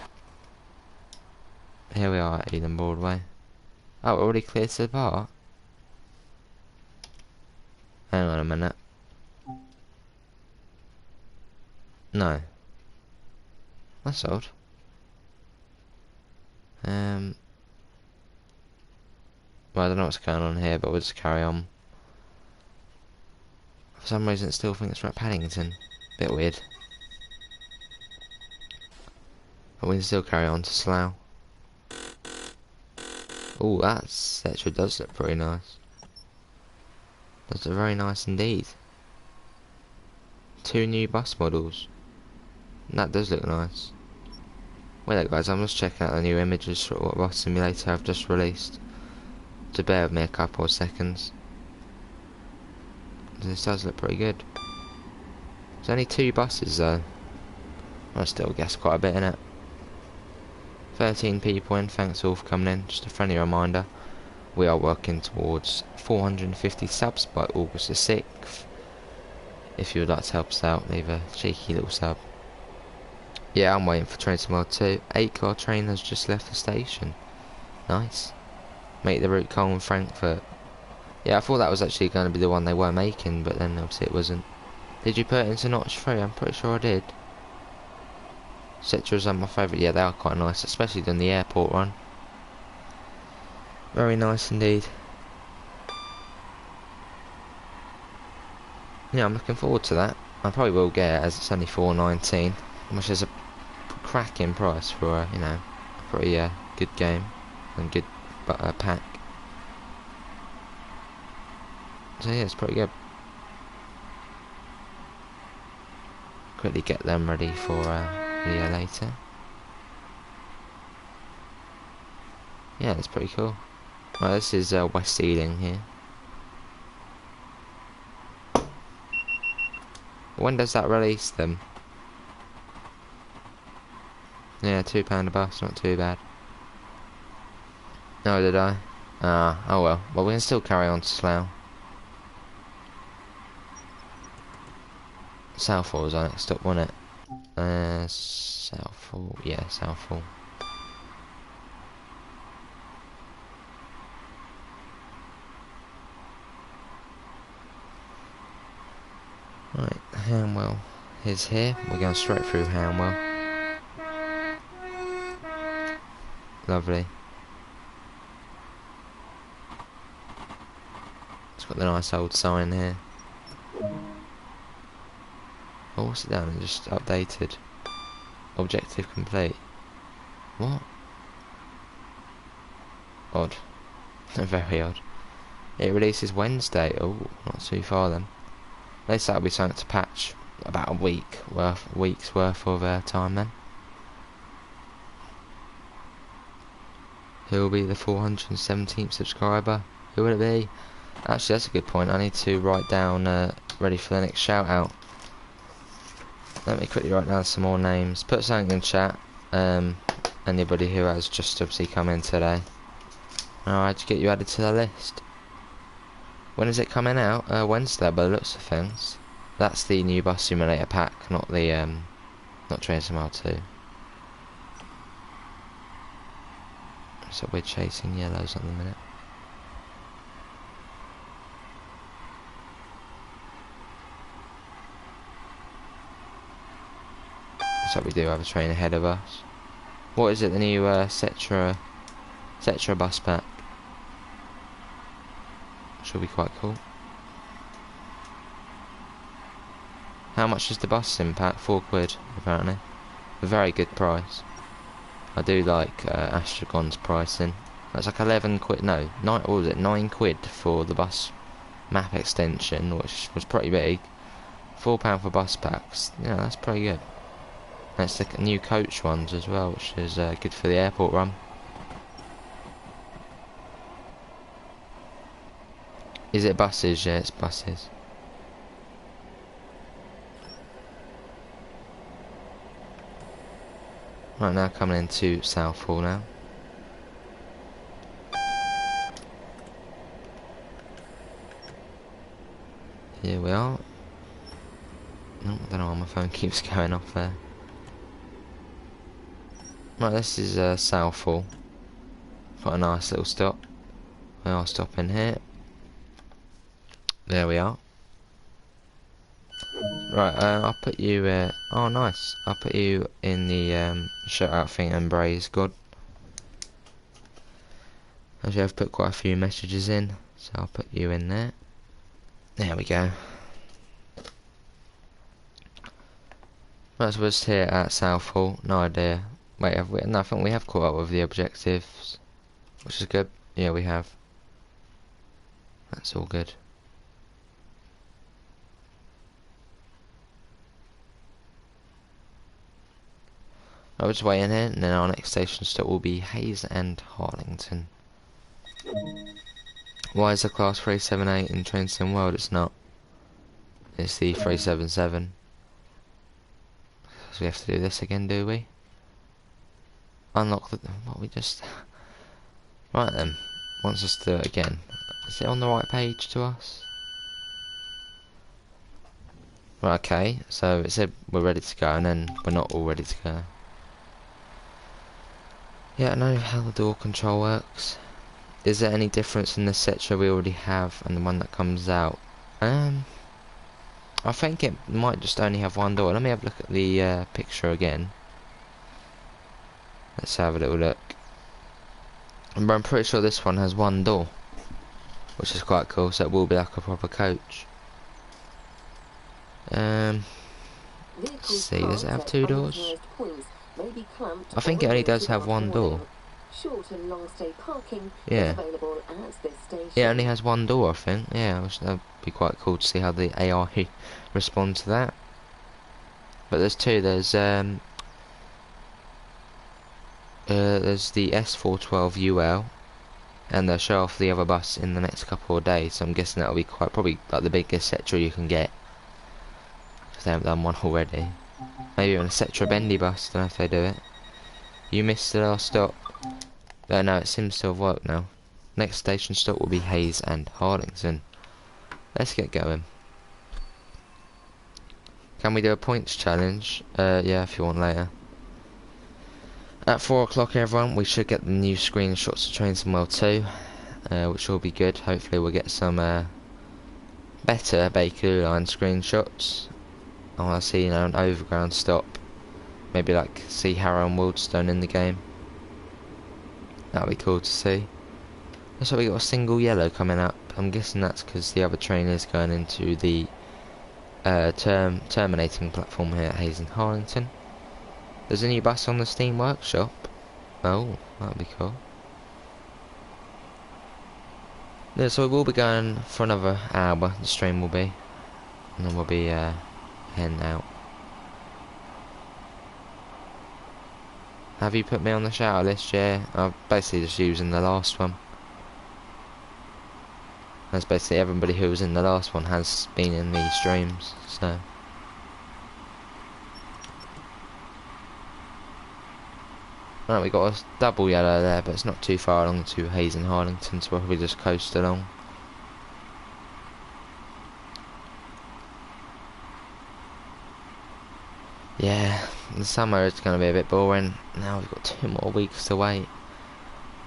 Speaker 1: Here we are at Ealing Broadway. Oh, we're already clear to depart? Hang on a minute. No. That's odd. Well, I don't know what's going on here, but we'll just carry on. For some reason it still thinks we're at Paddington. Bit weird. But we can still carry on to Slough. Oh, that section does look pretty nice. Does look very nice indeed. 2 new bus models. That does look nice. Wait there guys, I'm just checking out the new images for what bus simulator I've just released. So bear with me a couple of seconds. This does look pretty good. There's only 2 buses though. I still guess quite a bit in it. 13 people in, thanks all for coming in. Just a friendly reminder, we are working towards 450 subs by August the 6th. If you would like to help us out, leave a cheeky little sub. Yeah, I'm waiting for train to World 2. 8-car train has just left the station. Nice. Make the route Cologne-Frankfurt. Yeah, I thought that was actually going to be the one they were making, but then obviously it wasn't. Did you put it into Notch 3? I'm pretty sure I did. Citras are my favourite. Yeah, they are quite nice, especially than the airport one. Very nice indeed. Yeah, I'm looking forward to that. I probably will get it as it's only $4.19, which is a cracking price for a, you know, a pretty good game and good pack. So yeah, it's pretty good. Quickly get them ready for video later. Yeah, it's pretty cool. Right, this is West Ealing here. When does that release them? Yeah, £2 a bus, not too bad. No, did I? Oh well. But we can still carry on to Slough. Southall was our next stop, wasn't it? Southall. Yeah, Southall. Right, Hanwell is here. We're going straight through Hanwell. Lovely. It's got the nice old sign here. Oh, what's it down and just updated? Objective complete. What? Odd. Very odd. It releases Wednesday. Oh, not too far then. At least that'll be something to patch about a week's worth of time then. Who will be the 417th subscriber? Who will it be? Actually, that's a good point. I need to write down ready for the next shout out. Let me quickly write down some more names. Put something in chat. Anybody who has just obviously come in today. Alright, to get you added to the list. When is it coming out? Wednesday by the looks of things. That's the new bus simulator pack, not the not Train Sim 2. So we're chasing yellows at the minute. So we do have a train ahead of us. What is it, the new Cetra bus pack? Should be quite cool. How much is the bus sim pack? £4 apparently. A very good price. I do like Astragon's pricing. That's like 11 quid, no, 9, what was it, 9 quid for the bus map extension, which was pretty big. £4 for bus packs, yeah, that's pretty good. And it's the new coach ones as well, which is good for the airport run. Is it buses? Yeah, it's buses. Right, now coming into Southall now. Here we are. No, I don't know why my phone keeps going off there. Right, this is Southall. Got a nice little stop. We are stopping here. There we are. Right, I'll put you. Oh, nice. I'll put you in the shout out thing. Embrace God. Actually, I've put quite a few messages in, so I'll put you in there. There we go. Right, so we're just here at Southall. No idea. Wait, have we? No, I think we have caught up with the objectives, which is good. Yeah, we have. That's all good. I was waiting here, and then our next station stop will be Hayes and Harlington. Why is the class 378 in Train Sim World? It's not. It's the 377. So we have to do this again, do we? Unlock the... What we just... Right then. Wants us to do it again. Is it on the right page to us? Right, okay. So it said we're ready to go, and then we're not all ready to go. Yeah, I know how the door control works. Is there any difference in the section we already have and the one that comes out? I think it might just only have one door. Let me have a look at the picture again. Let's have a little look. But I'm pretty sure this one has one door, which is quite cool, so it will be like a proper coach. Let's see, does it have two doors? I think it only does have one door.
Speaker 2: Short and long stay parking
Speaker 1: Yeah.
Speaker 2: is available at this station.
Speaker 1: It only has one door, I think. Yeah, that'd be quite cool to see how the AI responds to that. But there's two. There's the S412 UL, and they'll show off the other bus in the next couple of days. So I'm guessing that'll be probably like the biggest Setra you can get, because they haven't done one already. Maybe on a Setra bendy bus. Don't know if they do it. You missed the last stop. But no, it seems to have worked now. Next station stop will be Hayes and Harlington. Let's get going. Can we do a points challenge? Yeah, if you want later. At 4 o'clock, everyone, we should get the new screenshots of Train Sim World 2, which will be good. Hopefully we'll get some better Bakerloo line screenshots. I want to see, an overground stop. Maybe like see Harrow and Wildstone in the game. That'll be cool to see. Looks like we got a single yellow coming up. I'm guessing that's because the other train is going into the terminating platform here at Hayes and Harlington. There's a new bus on the Steam Workshop. Oh, that'll be cool. Yeah, so we will be going for another hour, the stream will be. And then we'll be heading out. Have you put me on the shout list? Yeah, I'm basically just using the last one. That's basically everybody who was in the last one has been in these streams, so. Right, we got a double yellow there, but it's not too far along to Hayes and Harlington, so we'll probably just coast along. Yeah, the summer is going to be a bit boring. Now we've got 2 more weeks to wait.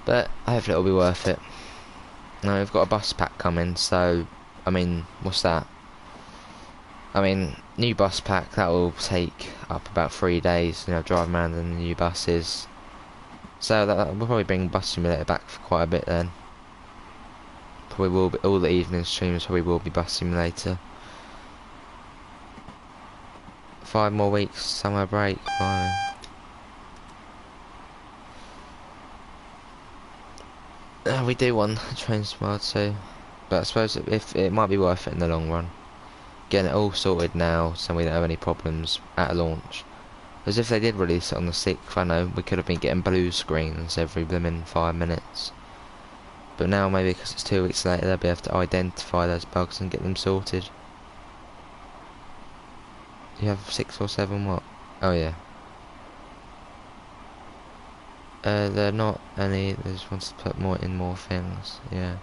Speaker 1: But hopefully it'll be worth it. Now we've got a bus pack coming, so, I mean, what's that? I mean, new bus pack, that will take up about 3 days, driving around in the new buses. So we'll probably bring Bus Simulator back for quite a bit then. Probably will be, all the evening streams probably will be Bus Simulator. 5 more weeks, summer break, blimey. We do want Train Sim World too, but I suppose if it might be worth it in the long run. Getting it all sorted now, so we don't have any problems at launch. As if they did release it on the 6th, I know we could have been getting blue screens every blooming 5 minutes. But now maybe because it's 2 weeks later, they'll be able to identify those bugs and get them sorted. Do you have 6 or 7 what? Oh yeah. They're not any, they just wants to put more things, yeah.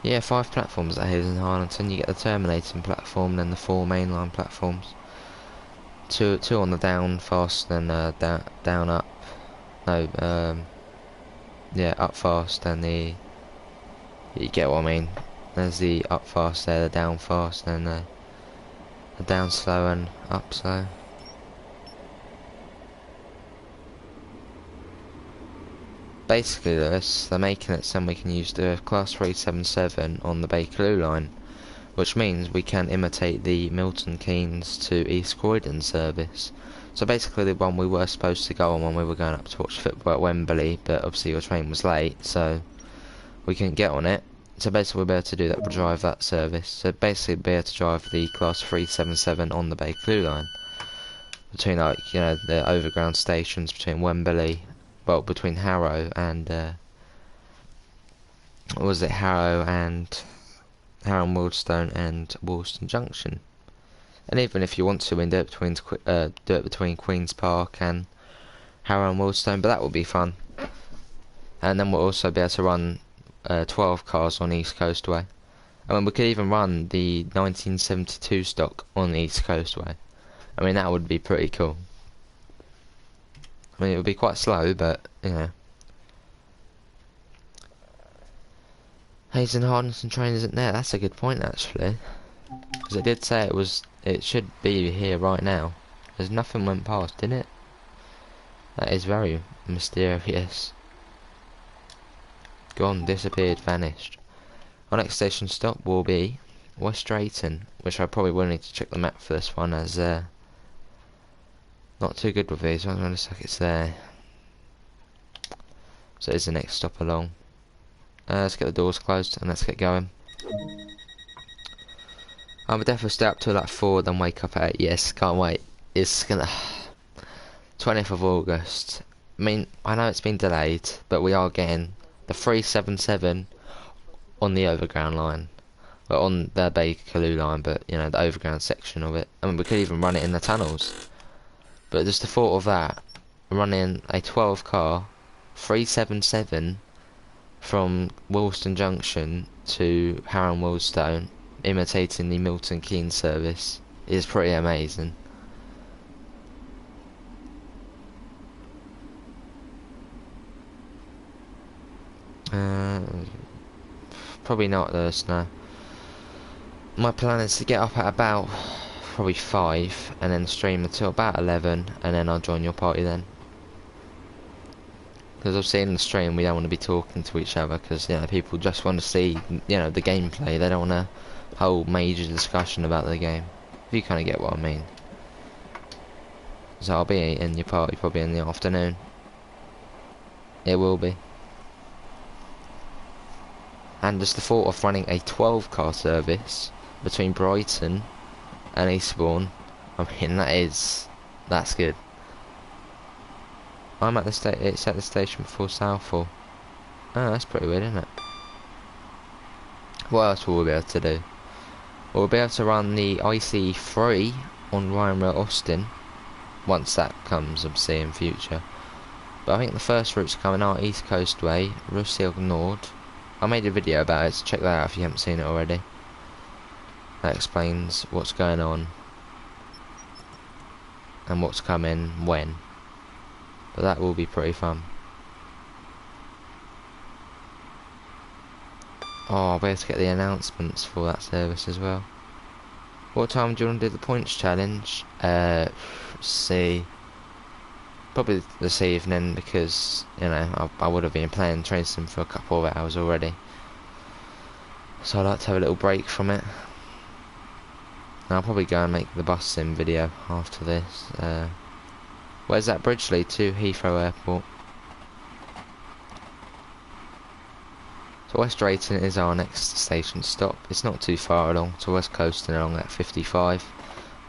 Speaker 1: Yeah, 5 platforms at Hayes and Harlington. You get the terminating platform, then the 4 mainline platforms. Two on the down fast, then down up. No, yeah, up fast, and you get what I mean. There's the up fast there, the down fast, and the down slow and up slow. Basically they're making it so we can use the class 377 on the Bakerloo line, which means we can imitate the Milton Keynes to East Croydon service. So basically the one we were supposed to go on when we were going up to watch football at Wembley, but obviously your train was late, so we couldn't get on it. So basically we'll be able to do that, we'll drive that service. So basically we'll be able to drive the Class 377 on the Bakerloo line. Between, like, you know, the overground stations between Wembley, well, between Harrow and, what was it, Harrow and Wildstone and Walston Junction. And even if you want to, we can do it between Queen's Park and Harrow and Wildstone, but that will be fun. And then we'll also be able to run 12 cars on East Coast Way. I mean, we could even run the 1972 stock on the East Coast Way. I mean, that would be pretty cool. I mean, it would be quite slow, but, you know. Hazen Hardness train isn't there. That's a good point, actually. Because it did say it should be here right now. There's nothing went past, did it? That is very mysterious. Gone, disappeared, vanished. Our next station stop will be West Drayton, which I probably will need to check the map for this one, as not too good with these ones. It looks like it's there. So it's the next stop along. Let's get the doors closed and let's get going. I would definitely stay up till like 4, then wake up at 8. Yes, can't wait. It's gonna 20th of August. I mean, I know it's been delayed, but we are getting the 377 on the overground line. Well, on the Bakerloo line, but you know, the overground section of it. I mean, we could even run it in the tunnels. But just the thought of that, running a 12 car 377 from Wilston Junction to Harrow and Wildstone, imitating the Milton Keynes service, is pretty amazing. Probably not this, no. My plan is to get up at about probably 5 and then stream until about 11, and then I'll join your party then. Because obviously in the stream we don't want to be talking to each other, because, you know, people just want to see, you know, the gameplay. They don't want to hold major discussion about the game. If you kind of get what I mean. So I'll be in your party probably in the afternoon. It will be. And just the thought of running a 12 car service between Brighton and Eastbourne, I mean, that's good. I'm at the it's at the station before Southall. Oh, that's pretty weird, isn't it? What else will we be able to do? We'll be able to run the IC3 on Ryan Rail Austin, once that comes, obviously, in future. But I think the first route's coming out East Coast Way, Rusfield Nord. I made a video about it, so check that out if you haven't seen it already. That explains what's going on and what's coming when. But that will be pretty fun. Oh, I'll be able to get the announcements for that service as well. What time do you want to do the points challenge? See. Probably this evening, because, you know, I would have been playing Train Sim for a couple of hours already. So I'd like to have a little break from it. And I'll probably go and make the bus sim video after this. Where's that bridge lead to? Heathrow Airport. So West Drayton is our next station stop. It's not too far along to West Coast and along at 55.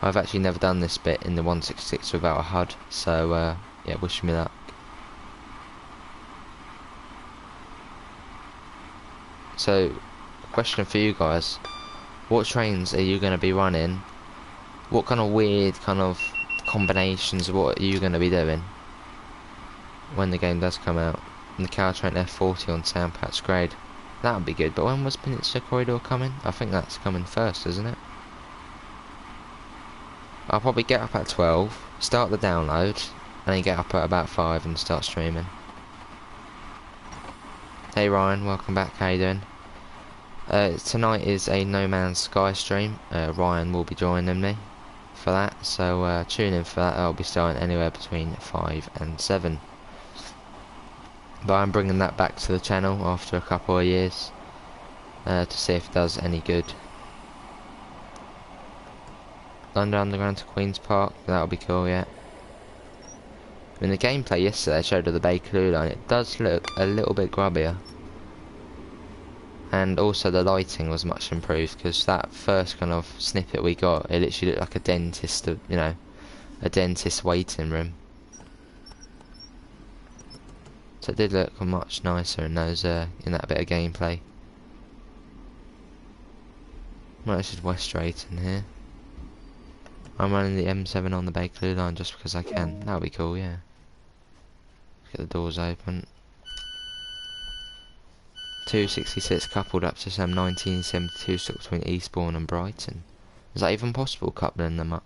Speaker 1: I've actually never done this bit in the 166 without a HUD, so yeah, wish me luck. So, question for you guys: what trains are you going to be running? What kind of weird kind of combinations? What are you going to be doing when the game does come out? And the Caltrain F40 on Sandpatch grade, that would be good. But when was Peninsula Corridor coming? I think that's coming first, isn't it? I'll probably get up at 12, start the download, and then get up at about 5 and start streaming. Hey Ryan, welcome back, how you doing? Tonight is a No Man's Sky stream. Ryan will be joining me for that, so tune in for that. I'll be starting anywhere between 5 and 7. But I'm bringing that back to the channel after a couple of years, to see if it does any good. London Underground to Queen's Park, that'll be cool, yeah. In the gameplay yesterday I showed of the Bakerloo line, it does look a little bit grubbier. And also the lighting was much improved, because that first kind of snippet we got, it literally looked like a dentist, you know, a dentist waiting room. So it did look much nicer in those, in that bit of gameplay. Right, this is West Drayton here. I'm running the M7 on the Bakerloo line just because I can. That'll be cool, yeah. Get the doors open. 266 coupled up to some 1972 stuck between Eastbourne and Brighton. Is that even possible, coupling them up?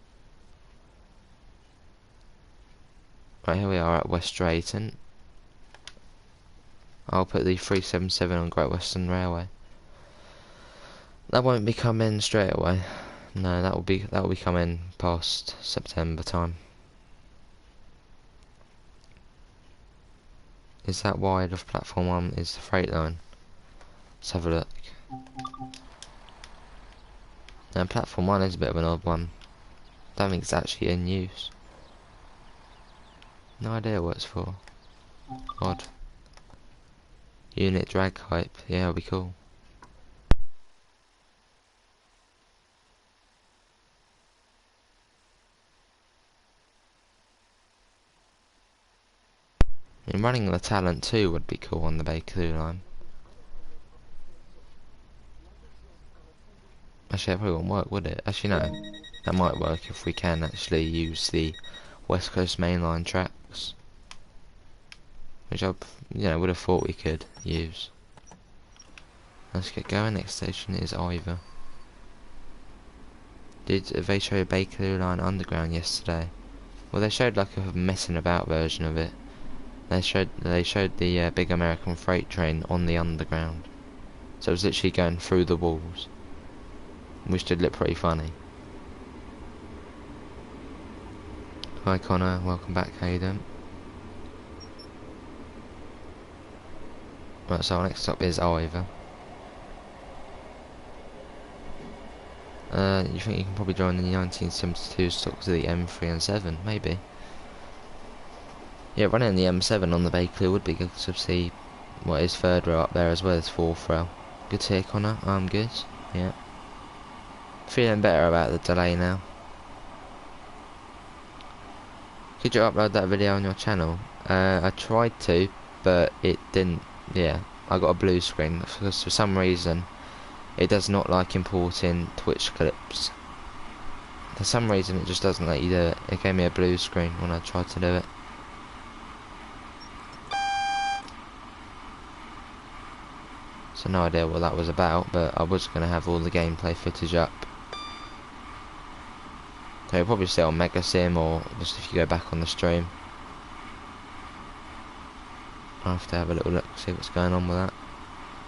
Speaker 1: Right, here we are at West Drayton. I'll put the 377 on Great Western Railway. That won't be coming straight away. No, that will be coming past September time. Is that wide of platform 1 is the freight line? Let's have a look. Now platform 1 is a bit of an odd one. Don't think it's actually in use. No idea what it's for. Odd. Unit drag height, yeah, it'll be cool. I mean, running the Talent 2 would be cool on the Bakerloo line. Actually, that probably won't work, would it? Actually, no. That might work if we can actually use the West Coast mainline tracks. Which I, would have thought we could use. Let's get going. Next station is Ivor. Did they show Bakerloo line underground yesterday? Well, they showed like a messing about version of it. They showed the big American freight train on the underground, so it was literally going through the walls, which did look pretty funny. Hi Connor, welcome back. How you doing? Right, so our next stop is Ivor. You think you can probably join the 1972 stock to the M3 and 7? Maybe. Yeah, running the M7 on the Bakerloo would be good to see what is third row up there as well as fourth row. Good to hear, Connor. I'm good. Yeah. Feeling better about the delay now. Could you upload that video on your channel? I tried to, but it didn't. Yeah, I got a blue screen because for some reason it does not like importing Twitch clips. For some reason it just doesn't let you do it. It gave me a blue screen when I tried to do it. So no idea what that was about, but I was going to have all the gameplay footage up. So you'll probably see it on Megasim or just if you go back on the stream. I'll have to have a little look, see what's going on with that.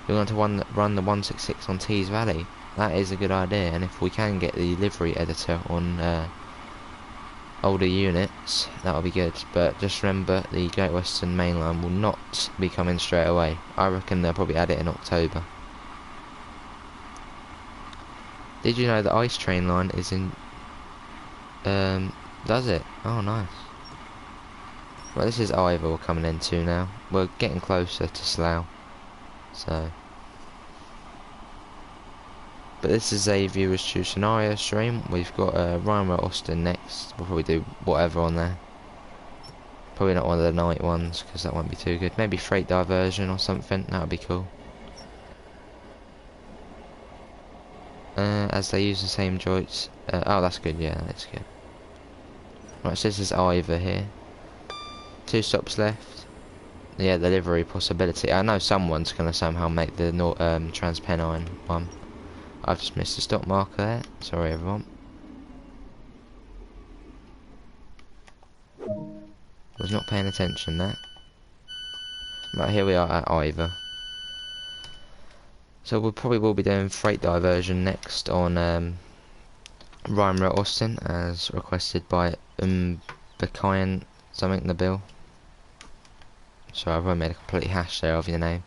Speaker 1: We're going to run the 166 on Tees Valley. That is a good idea, and if we can get the livery editor on older units, that'll be good. But just remember, the Great Western Main Line will not be coming straight away. I reckon they'll probably add it in October. Did you know the Ice Train line is in... does it? Oh, nice. Well, this is Ivor we're coming into now. We're getting closer to Slough. So... But this is a viewers choose scenario stream. We've got Rhymer Austin next. We'll probably do whatever on there. Probably not one of the night ones because that won't be too good. Maybe Freight Diversion or something. That would be cool. As they use the same joints. Oh, that's good. Yeah, that's good. Right, so this is Ivor here. 2 stops left. Yeah, the livery possibility. I know someone's going to somehow make the Transpennine one. I've just missed the stop marker there. Sorry, everyone. Was not paying attention there. Right, here we are at Ivor. So we probably will be doing Freight Diversion next on Rhymer Austin, as requested by Bakayan something, Nabil. Sorry, I've probably made a complete hash there of your name.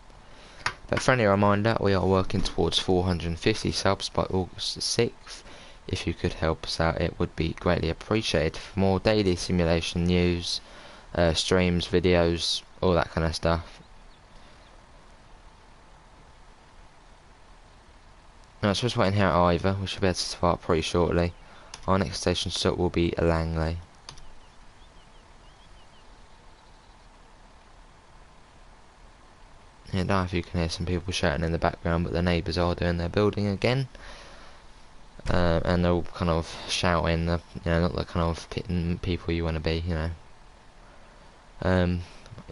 Speaker 1: But friendly reminder, we are working towards 450 subs by August the 6th. If you could help us out, it would be greatly appreciated. For more daily simulation news, streams, videos, all that kind of stuff. Now it's just waiting here at Ivor. We should be able to start pretty shortly. Our next station stop will be Langley. Yeah, I don't know if you can hear some people shouting in the background, but the neighbours are doing their building again. And they're all kind of shouting, you know, not the kind of people you want to be, you know,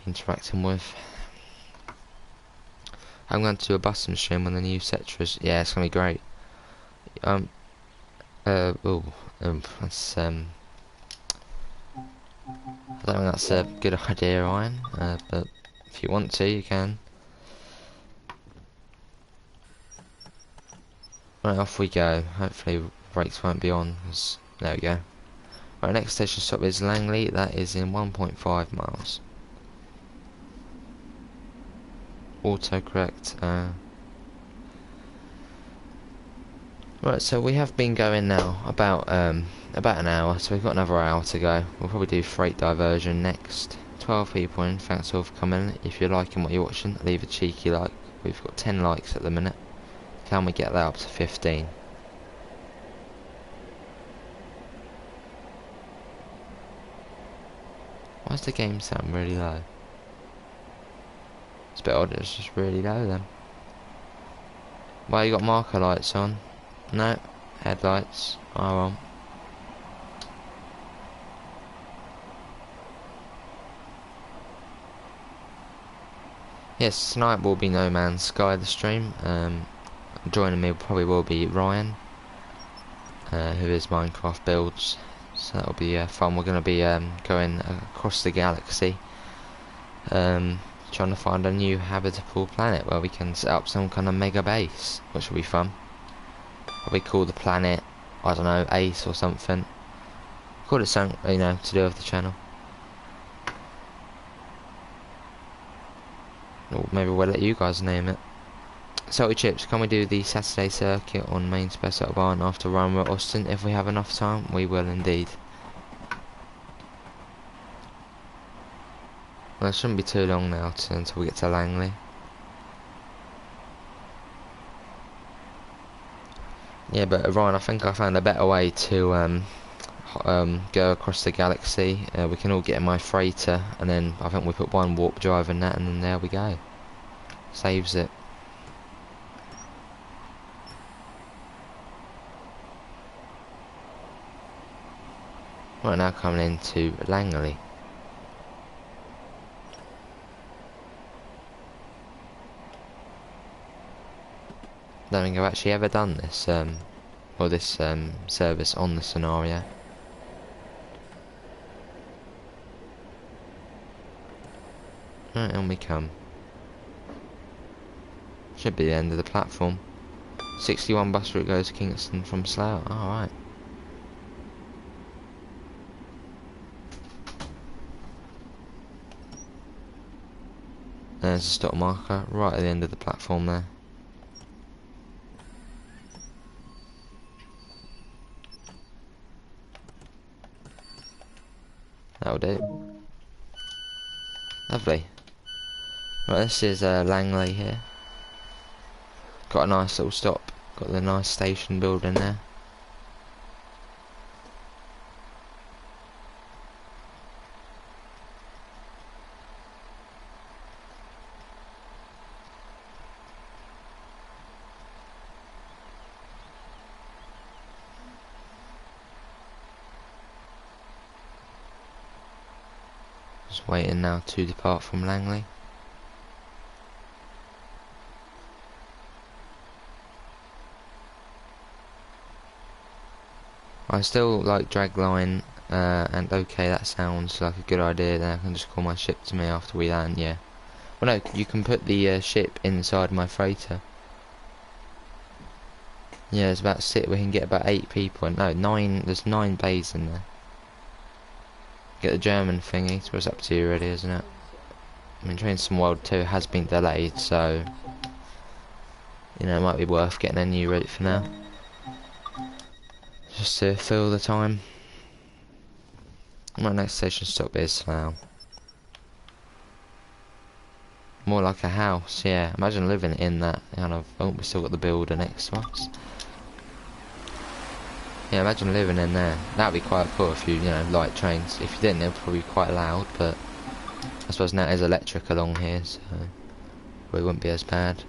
Speaker 1: interacting with. I'm going to do a busting stream on the new Setras. Yeah, it's going to be great. That's, I don't think that's a good idea, Ryan, but if you want to, you can. Right, off we go. Hopefully brakes won't be on, 'cause there we go. Right, next station stop is Langley. That is in 1.5 miles. Autocorrect. Right, so we have been going now about an hour, so we've got another hour to go. We'll probably do freight diversion next. 12 people in, thanks all for coming. If you're liking what you're watching, leave a cheeky like. We've got 10 likes at the minute. Can we get that up to 15? Why does the game sound really low? It's a bit odd, it's just really low then. Why you got marker lights on? No, headlights are on. Yes, tonight will be No Man's Sky, the stream. Joining me probably will be Ryan, who is Minecraft Builds. So that'll be fun. We're going to be going across the galaxy, trying to find a new habitable planet where we can set up some kind of mega base, which will be fun. Probably call the planet, I don't know, Ace or something. Call it something, you know, to do with the channel. Or maybe we'll let you guys name it. Salty Chips, can we do the Saturday circuit on Main Space Autobahn after Rome at Austin? If we have enough time, we will indeed. Well, it shouldn't be too long now until we get to Langley. Yeah, but Ryan, I think I found a better way to go across the galaxy. We can all get in my freighter, and then I think we put one warp drive in that, and then there we go. Saves it. Right, now coming into Langley. Don't think I've actually ever done this, or this service on the scenario. Right, on we come. Should be the end of the platform. 61 bus route goes to Kingston from Slough. Alright. There's a stop marker right at the end of the platform there. That'll do. Lovely. Right, this is Langley here. Got a nice little stop. Got the nice station building there. Just waiting now to depart from Langley. I still like dragline, and okay, that sounds like a good idea. Then I can just call my ship to me after we land. Yeah. Well, no, you can put the ship inside my freighter. Yeah, it's about we can get about 8 people. No, 9. There's 9 bays in there. Get the German thingy. So it's up to you, really, isn't it? I mean, Train World 2 has been delayed, so you know it might be worth getting a new route for now. Just to fill the time. My next station stop is Slough. More like a house, yeah. Imagine living in that kind of. Oh, we still got the builder next to us. Yeah, imagine living in there. That'd be quite cool if you know, like trains. If you didn't, they'd probably be quite loud, but I suppose now there's electric along here, so it wouldn't be as bad.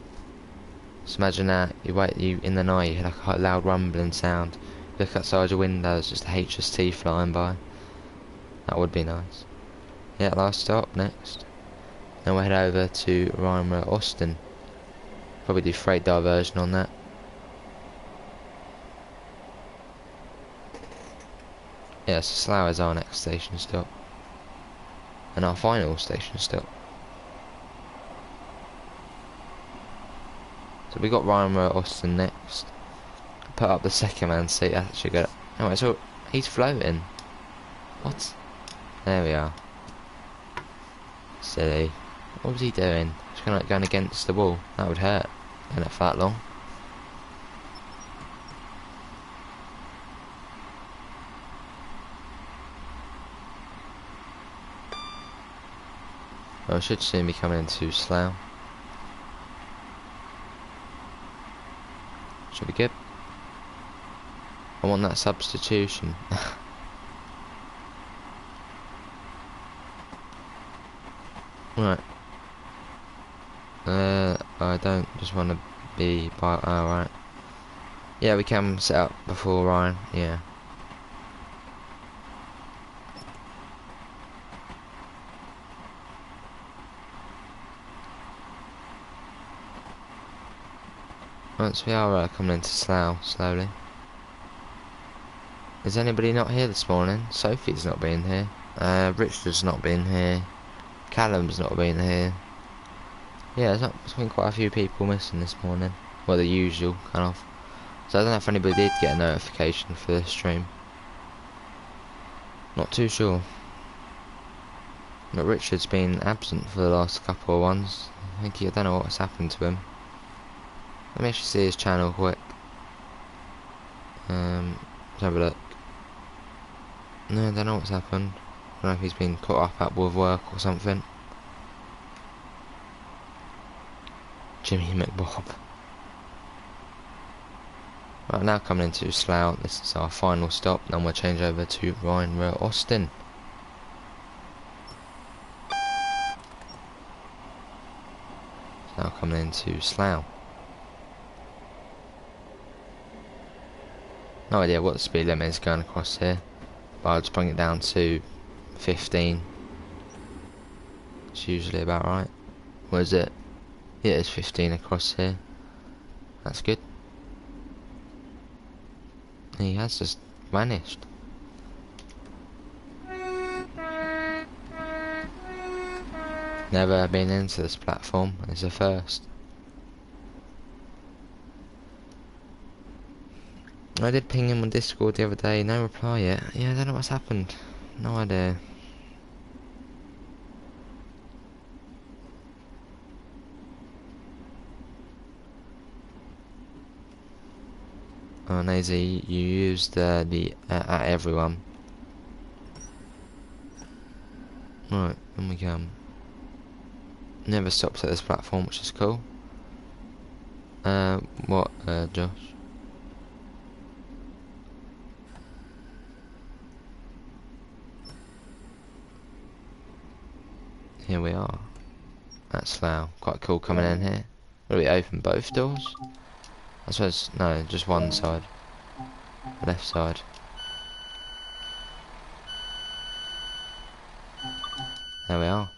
Speaker 1: So imagine that, you in the night, you hear like a quite loud rumbling sound. Look outside your windows, just a HST flying by. That would be nice. Yeah, last stop, next. Then we'll head over to Rhymere Austin. Probably do freight diversion on that. Yeah, so Slough is our next station stop. And our final station stop. So we got Rhymere Austin next. Put up the second man seat, that's actually good. Oh, so he's floating. What? There we are. Silly. What was he doing? Just kind of going against the wall. That would hurt. Going it for that long. Well, I should soon be coming into Slough. Should be good. I want that substitution. Right. I don't just want to be by. Oh, right. Yeah, we can set up before Ryan. Yeah. Once we are coming into Slough slowly. Is anybody not here this morning? Sophie's not been here. Richard's not been here. Callum's not been here. Yeah, there's been quite a few people missing this morning. Well, the usual, kind of. So I don't know if anybody did get a notification for this stream. Not too sure. But Richard's been absent for the last couple of ones. I don't know what's happened to him. Let me actually see his channel quick. Let's have a look. No, I don't know what's happened. I don't know if he's been caught up with work or something. Jimmy McBob. Right, now coming into Slough. This is our final stop. Then we'll change over to Rhymere Austin. Now coming into Slough. No idea what the speed limit is going across here, but I'll just bring it down to 15. It's usually about right. What is it? Yeah, it's 15 across here. That's good. He has just vanished. Never been into this platform. It's a first. I did ping him on Discord the other day, no reply yet. Yeah, I don't know what's happened. No idea. Oh, Nazy, you used the at everyone. Right, and we come. Never stops at this platform, which is cool. What, Josh? Here we are. That's Slough. Quite cool coming in here. Will we open both doors? I suppose, no, just one side. Left side. There we are.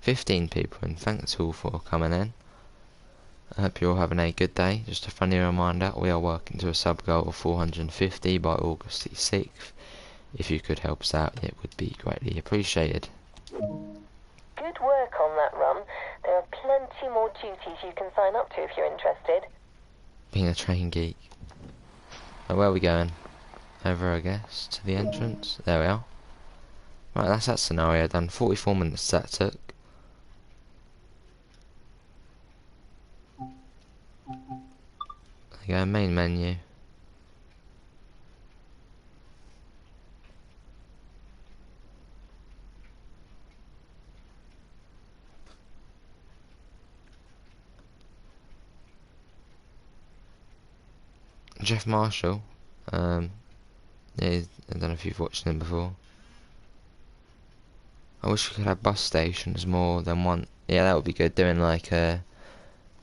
Speaker 1: 15 people in. Thanks all for coming in. I hope you're all having a good day. Just a friendly reminder, we are working to a sub goal of 450 by August the 6th. If you could help us out, it would be greatly appreciated.
Speaker 2: Good work on that run. There are plenty more duties you can sign up to if you're interested.
Speaker 1: Being a train geek. Oh, where are we going? Over, I guess, to the entrance. There we are. Right, that's that scenario done. 44 minutes that took. There you go, main menu. Jeff Marshall. Yeah, I don't know if you've watched him before. I wish we could have bus stations more than one. Yeah, that would be good. Doing like don't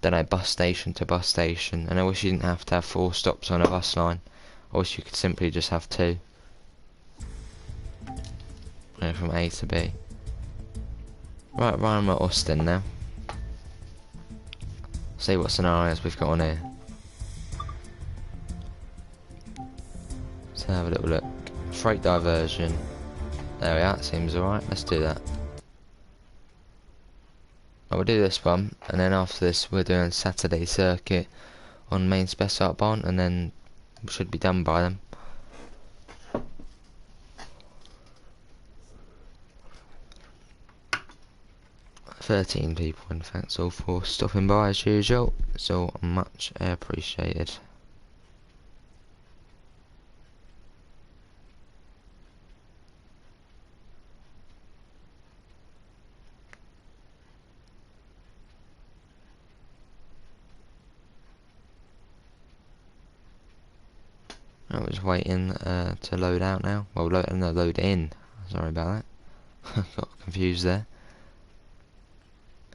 Speaker 1: know, bus station to bus station. And I wish you didn't have to have 4 stops on a bus line. I wish you could simply just have 2. From A to B. Right, Ryan, we're at Austin now. See what scenarios we've got on here. Let's have a little look. Freight diversion. There we are, seems alright. Let's do that. We'll do this one, and then after this we're doing Saturday circuit on main spec art barn, and then we should be done by them. $13 people, in fact, all for stopping by as usual. It's all much appreciated. I was waiting to load out now. Well, load in. Sorry about that. Got confused there.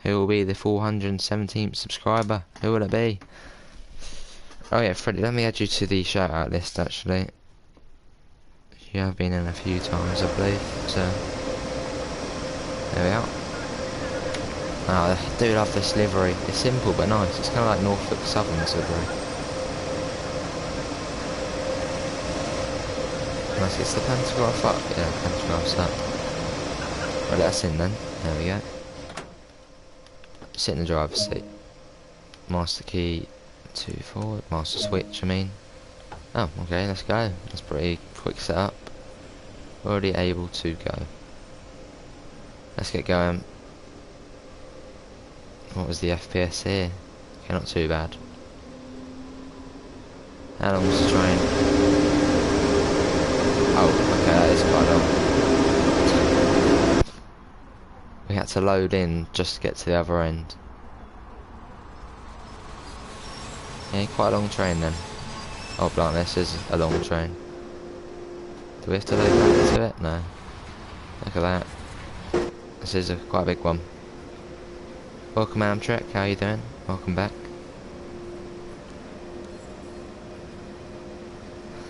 Speaker 1: Who will be the 417th subscriber? Who will it be? Oh yeah, Freddie, let me add you to the shout out list actually. You have been in a few times, I believe. So there we are. Oh, I do love this livery. It's simple but nice. It's kind of like Norfolk Southern's livery. Nice, it's the Pantograph up. Yeah, Pantograph's up. Right, let us in then. There we go. Sit in the driver's seat. Master key to forward. Master switch, I mean. Oh, okay, let's go. That's pretty quick setup. Already able to go. Let's get going. What was the FPS here? Okay, not too bad. How long was the train? Oh, okay, that is quite long. We had to load in just to get to the other end. Yeah, quite a long train then. Oh, blimey, this is a long train. Do we have to load back to it? No. Look at that. This is quite a big one. Welcome, Amtrak. How are you doing? Welcome back.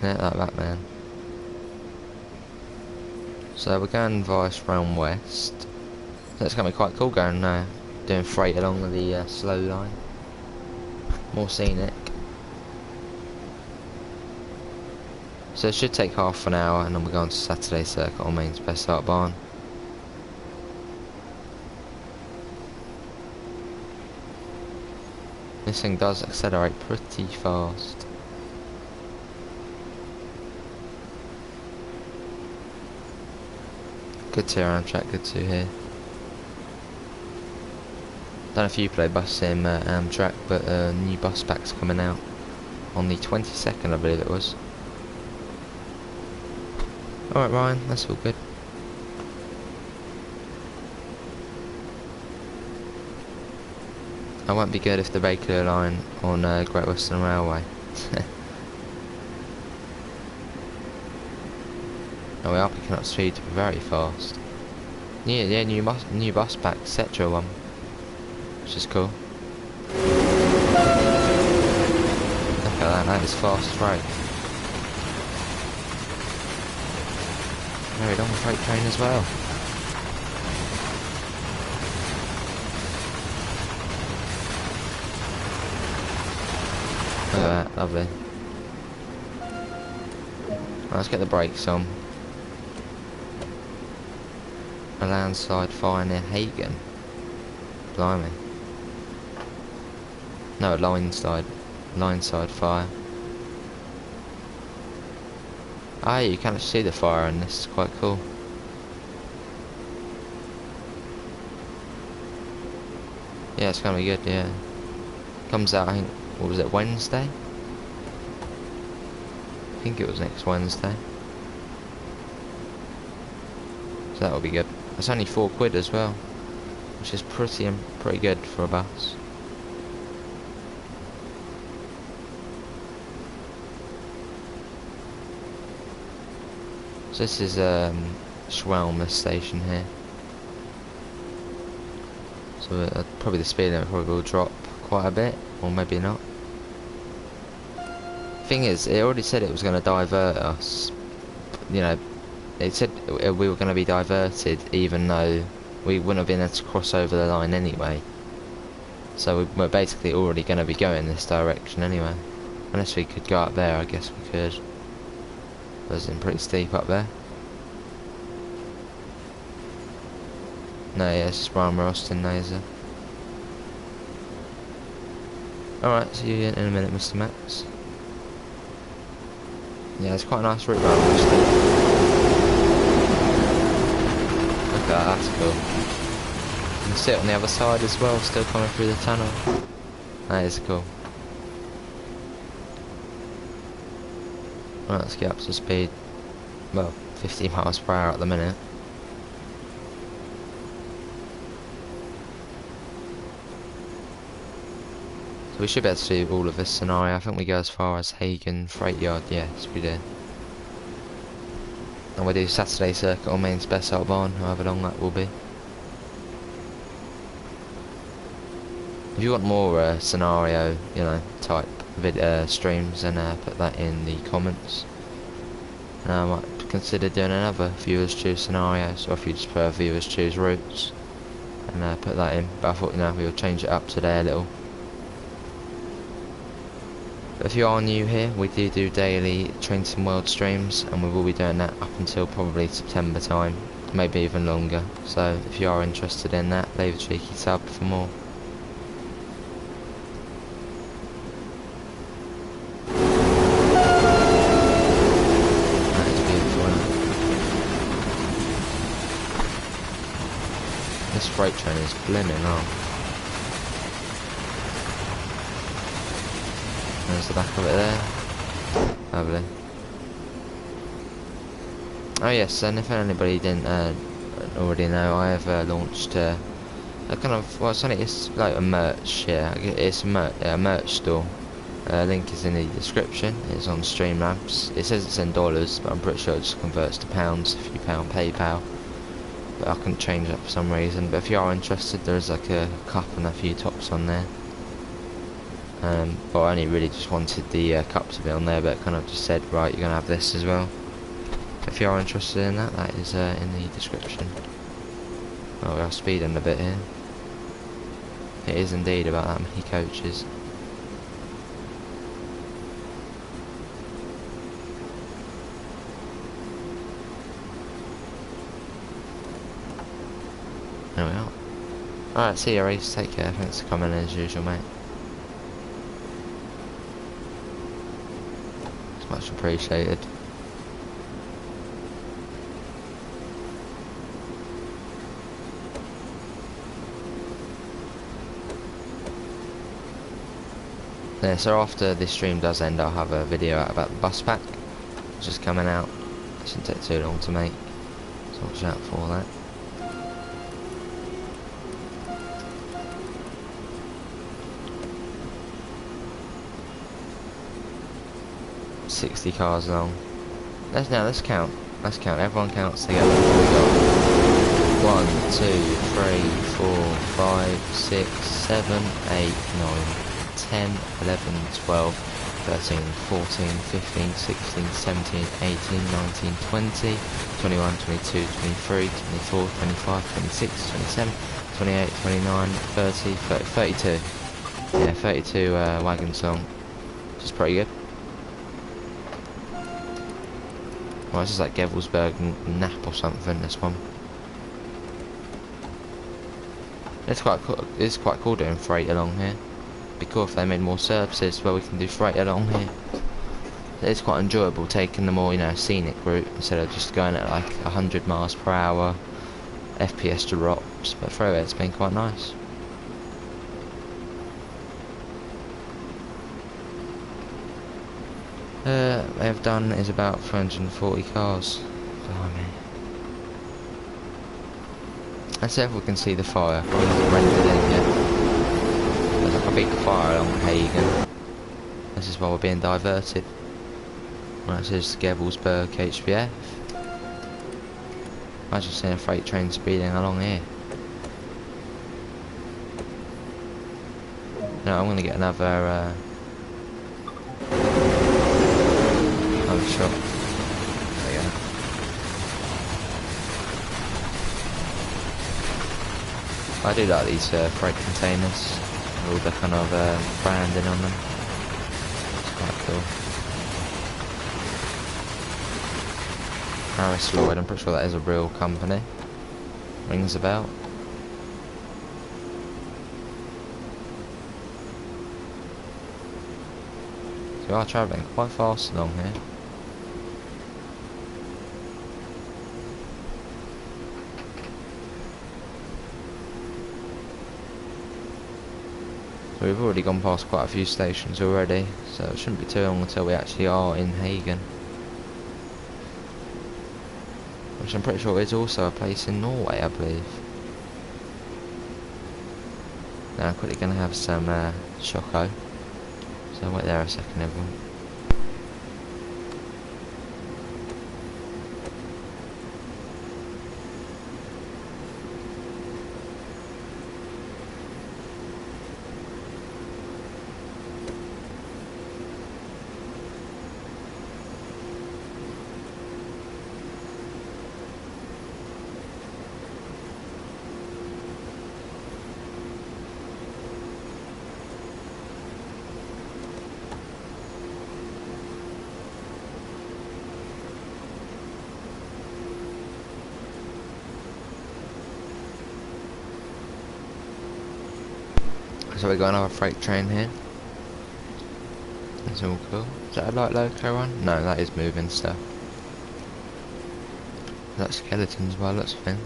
Speaker 1: Yeah, like that, man. So we're going Vice round west. So it's going to be quite cool going doing freight along with the slow line. More scenic. So it should take half an hour, and then we're going to Saturday circuit on main spec art barn. This thing does accelerate pretty fast. Good to hear, Amtrak, good to hear. Don't know if you play bus sim Amtrak, but new bus pack's coming out on the 22nd, I believe it was. Alright, Ryan, that's all good. I won't be good if the regular line on Great Western Railway. Oh, we are picking up speed very fast. Yeah, new bus pack, Cetra one, which is cool. Look at that, that is fast freight. Very long freight train as well. Look at that, lovely. Right, let's get the brakes on. A landslide fire near Hagen. Blimey. No, line side fire. Ah, you can actually see the fire, and this is quite cool. Yeah, it's gonna be good. Yeah, comes out. I think, what was it, Wednesday? I think it was next Wednesday. So that will be good. It's only £4 as well, which is pretty good for a bus. So this is Schwelmer station here. So probably the speed limit probably will drop quite a bit, or maybe not. Thing is, it already said it was going to divert us. You know, it said we were going to be diverted, even though we wouldn't have been able to cross over the line anyway. So we're basically already going to be going this direction anyway. Unless we could go up there, I guess we could. But it's pretty steep up there. No, yeah, it's just Rama Austin Laser. Alright, see you in a minute, Mr. Max. Yeah, it's quite a nice route around Austin. Look at that, that's cool. You can see it on the other side as well, still coming through the tunnel. That is cool. Right, let's get up to speed. Well, 50 miles per hour at the minute. So we should be able to do all of this scenario. I think we go as far as Hagen Freight Yard. Yes, we do. And we do Saturday Circuit or Mainz Bessart Barn, however long that will be. If you want more scenario, you know, type streams, then put that in the comments. And I might consider doing another viewers choose scenarios, or if you just prefer viewers choose routes, and put that in. But I thought, you know, we'll change it up today a little. But if you are new here, we do daily Train Sim World streams, and we will be doing that up until probably September time, maybe even longer. So if you are interested in that, leave a cheeky sub for more. This freight train is blimmin' on. There's the back of it there. Lovely. Oh yes, and if anybody didn't already know, I have launched a kind of, well, it's like a merch, yeah. It's a merch store. Link is in the description. It's on Streamlabs. It says it's in dollars, but I'm pretty sure it just converts to pounds if you pay on PayPal. But I couldn't change that for some reason. But if you are interested, there's like a cup and a few tops on there. Well, I only really just wanted the cup to be on there, but it kind of just said, right, you're gonna have this as well. If you are interested in that, that is in the description. Oh, we are speeding a bit here. It is indeed about that many coaches. There we are. Alright, see you, Reese. Take care. Thanks for coming as usual, mate. It's much appreciated. Yeah, so after this stream does end, I'll have a video out about the bus pack. It's just coming out. It shouldn't take too long to make. So watch out for that. $60 cars long. Let's count. Let's count. Everyone counts together. We got 1, 2, 3, 4, 5, 6, 7, 8, 9, 10, 11, 12, 13, 14, 15, 16, 17, 18, 19, 20, 21, 22, 23, 24, 25, 26, 27, 28, 29, 30, 32. Yeah, 32 wagons long. Which is pretty good. Well, this is like Gevelsberg Nap or something, this one. It's quite cool. It's quite cool doing freight along here. It'd be cool if they made more services where we can do freight along here. It's quite enjoyable taking the more, you know, scenic route instead of just going at like 100 miles per hour, FPS drops. But through it, it's been quite nice. They have done is about 340 cars. Blimey. Let's see if we can see the fire. Probably not rendered in yet. There's like a big fire along Hagen. This is why we're being diverted. Right, this is Gevelsberg HBF. I just seen a freight train speeding along here. No, I'm gonna get another shot. There you go. I do like these freight containers, all the kind of branding on them. It's quite cool. Harris Lloyd, I'm pretty sure that is a real company. Rings a bell. So we are travelling quite fast along here. So we've already gone past quite a few stations already, so it shouldn't be too long until we actually are in Hagen. Which I'm pretty sure is also a place in Norway, I believe. Now I'm quickly going to have some Choco, so wait there a second everyone. So we got another freight train here. That's all cool. Is that a light loco one? No, that is moving stuff. That's skeletons by lots of things.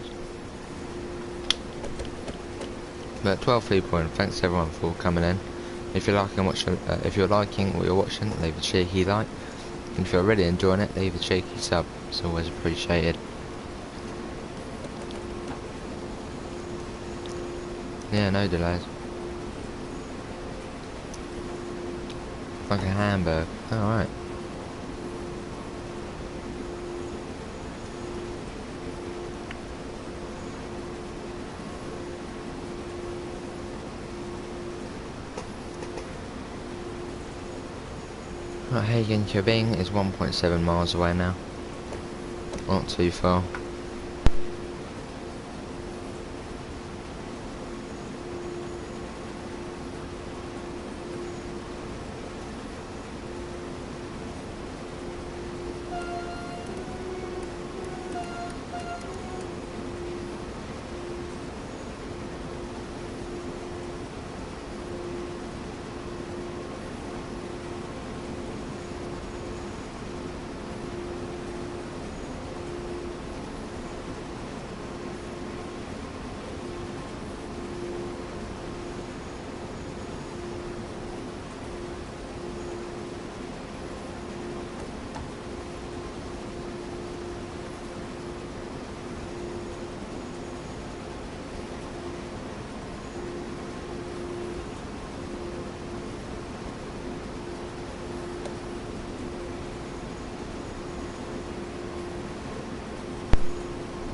Speaker 1: But 12 people, and thanks everyone for coming in. If you're liking what you're watching, leave a cheeky like. And if you're really enjoying it, leave a cheeky sub. It's always appreciated. Yeah, no delays. Like a hamburger. Alright. Right, Hagen Kjøbing is 1.7 miles away now. Not too far.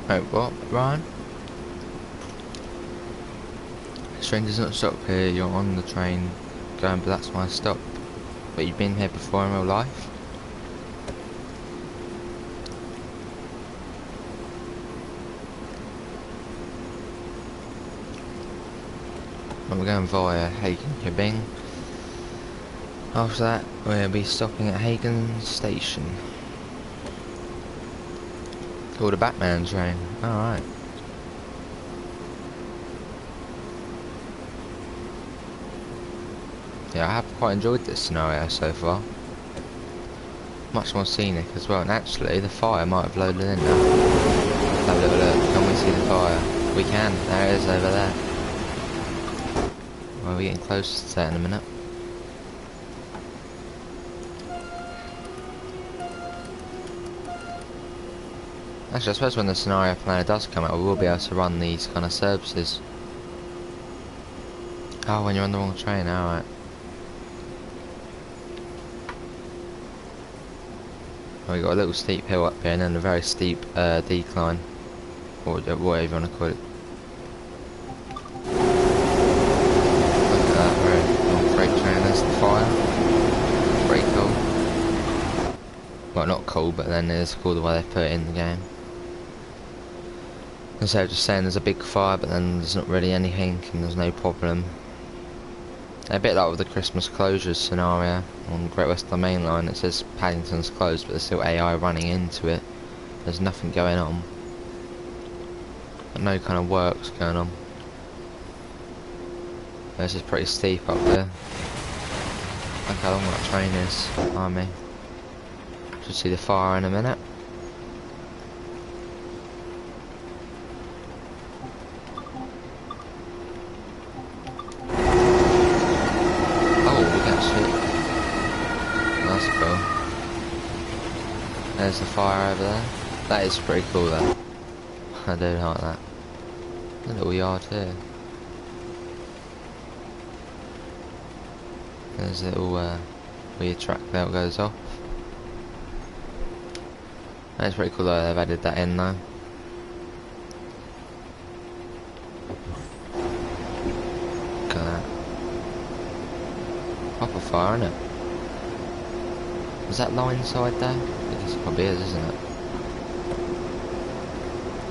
Speaker 1: Oh, what, Ryan? Train does not stop here, you're on the train going, but that's my stop. But you've been here before in real life? And we're going via Hagen Kjøbing. After that, we'll be stopping at Hagen Station. Called a Batman train. Alright. Yeah, I have quite enjoyed this scenario so far. Much more scenic as well, and actually the fire might have loaded in now. Let's have a little look. Can we see the fire? We can. There it is over there. Well, we're getting close to that in a minute. Actually, I suppose when the scenario planner does come out, we will be able to run these kind of services. Oh, when you're on the wrong train, alright. We got a little steep hill up here and then a very steep decline. or whatever you want to call it. Look at that, we're on freight train, there's the fire. Pretty cool. Well, not cool, but then it's cool the way they put it in the game. Instead of just saying there's a big fire, but then there's not really anything and there's no problem. A bit like with the Christmas closures scenario on Great Western Main Line. It says Paddington's closed, but there's still AI running into it. There's nothing going on. But no kind of works going on. This is pretty steep up there. Look how long that train is behind me. Should see the fire in a minute. There's the fire over there. That is pretty cool though. I do like that. A little yard here. There's a little weird track there that goes off. That's pretty cool though, they've added that in though. Look at that. Proper fire, isn't it? Was that line side there? It probably is, isn't it?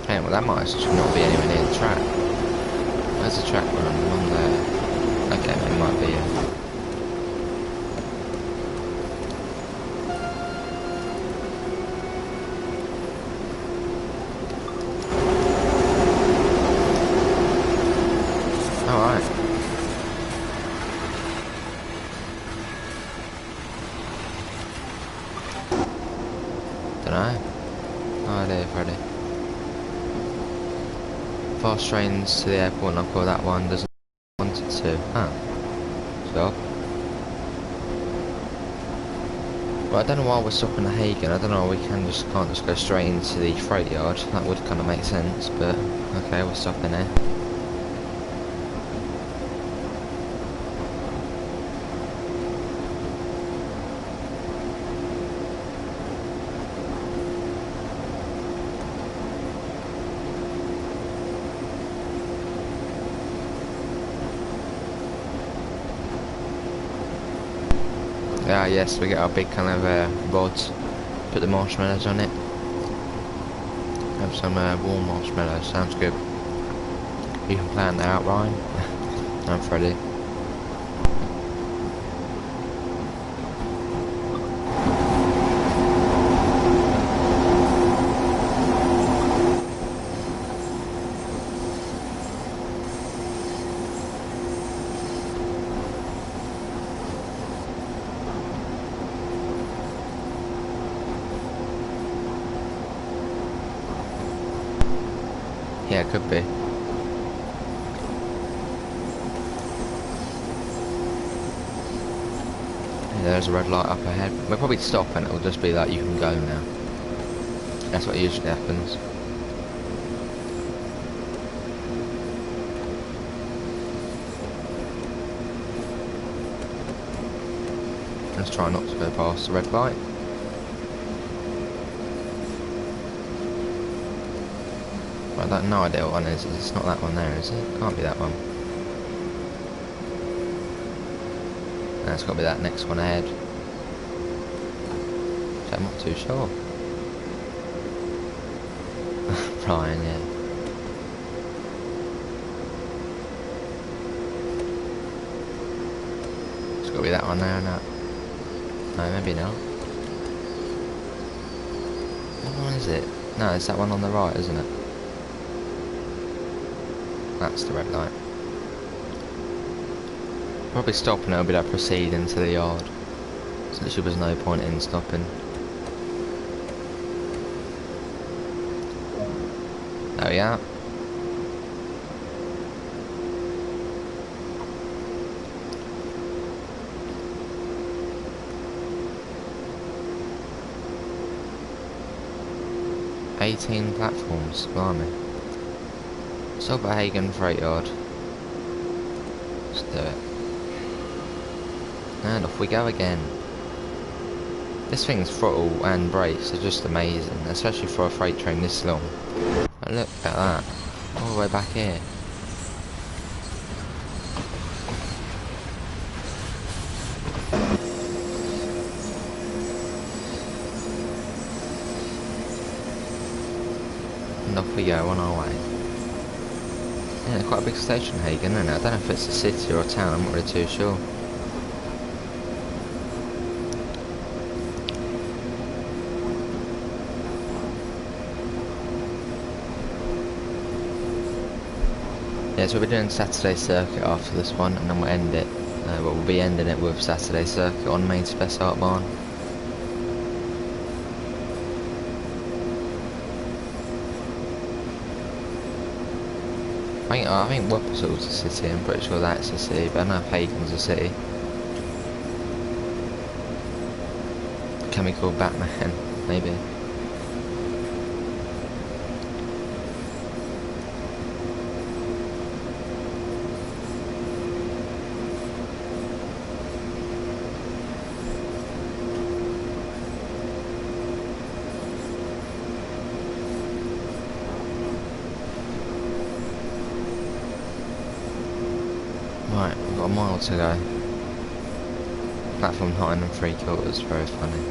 Speaker 1: Okay, well that might actually not be anywhere near the track. Where's the track running? Along there. Okay, it might be, Alright. Dunno. No idea, Freddy. Fast trains to the airport, and I've got that one, doesn't want it to. Ah. So. Well, I don't know why we're stopping at Hagen. I don't know, we can't just go straight into the freight yard. That would kind of make sense, but okay, we're stopping there. Ah yes, we get our big kind of rods, put the marshmallows on it. Have some warm marshmallows, sounds good. You can plan that out, Ryan. I'm Freddy. Yeah, it could be. Yeah, there's a red light up ahead. We'll probably stop and it'll just be like, you can go now. That's what usually happens. Let's try not to go past the red light. I have no idea what one is. It's not that one there, is it? Can't be that one. No, it's got to be that next one ahead. So I'm not too sure. Ryan, yeah. It's got to be that one there, no? No, maybe not. What one is it? No, it's that one on the right, isn't it? That's the red light. Probably stop and it'll be like proceed into the yard. So there was no point in stopping. There we are. "18 platforms, blimey. Stop at Hagen Freight Yard. Let's do it. And off we go again. This thing's throttle and brakes are just amazing, especially for a freight train this long. Look at that. All the way back here. And off we go on our way. Yeah, quite a big station, Hagen, isn't it? I don't know if it's a city or a town, I'm not really too sure. Yeah, so we'll be doing Saturday Circuit after this one, and then we'll end it. But we'll be ending it with Saturday Circuit on Main Spec Art Barn. I think Wuppertal's a city, I'm pretty sure that's a city, but I don't know if Hagen's a city. Can we call Batman? Maybe. Right, we've got a mile to go. Platform 9 and 3/4, very funny.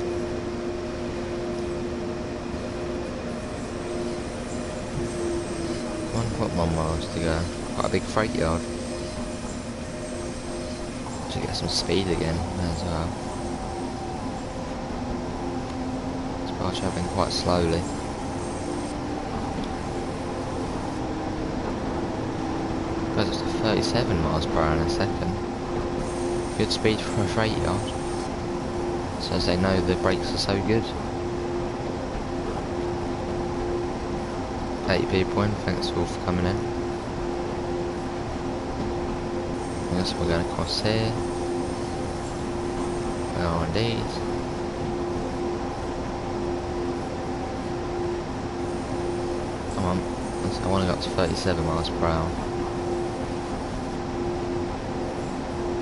Speaker 1: .1 miles to go. Quite a big freight yard. Should get some speed again as well. This car travelling quite slowly. Goes up to 37 miles per hour in a second. Good speed for a freight yard. So as they know the brakes are so good. 80 people in, thanks all for coming in. I guess we're going across here. Where are these? Come on, I want to go up to 37 miles per hour.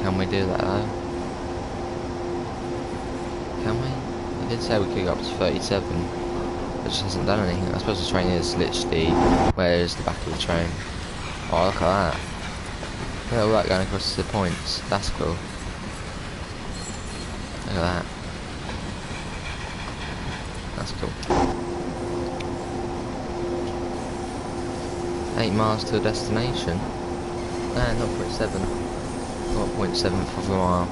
Speaker 1: Can we do that though? Can we? I did say we could go up to 37. It just hasn't done anything. I suppose the train is literally where is the back of the train. Oh, look at that. Look at all that going across the points. That's cool. Look at that. That's cool. 8 miles to a destination. Nah, 0.7. 0.7 for a mile.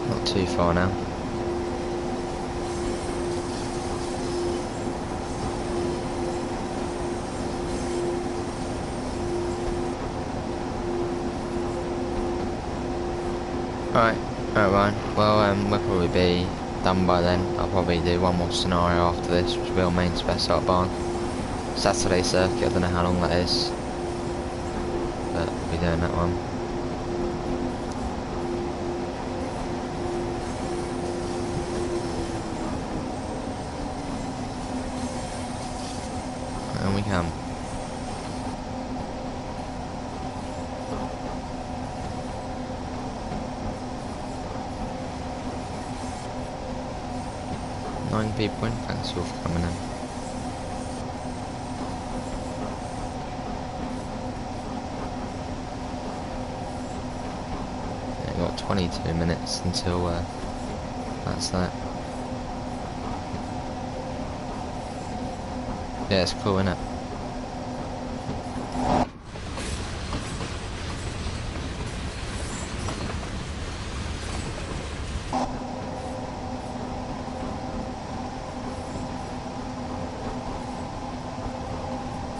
Speaker 1: Not too far now. Alright, Ryan. Well, we'll probably be done by then. I'll probably do one more scenario after this, which will be on Main Spec Art Barn. Saturday Circuit, I don't know how long that is. But we'll be doing that one. And we come. Nine people in, thanks all for coming in. Yeah, got 22 minutes until that's that. Yeah, it's cool, innit?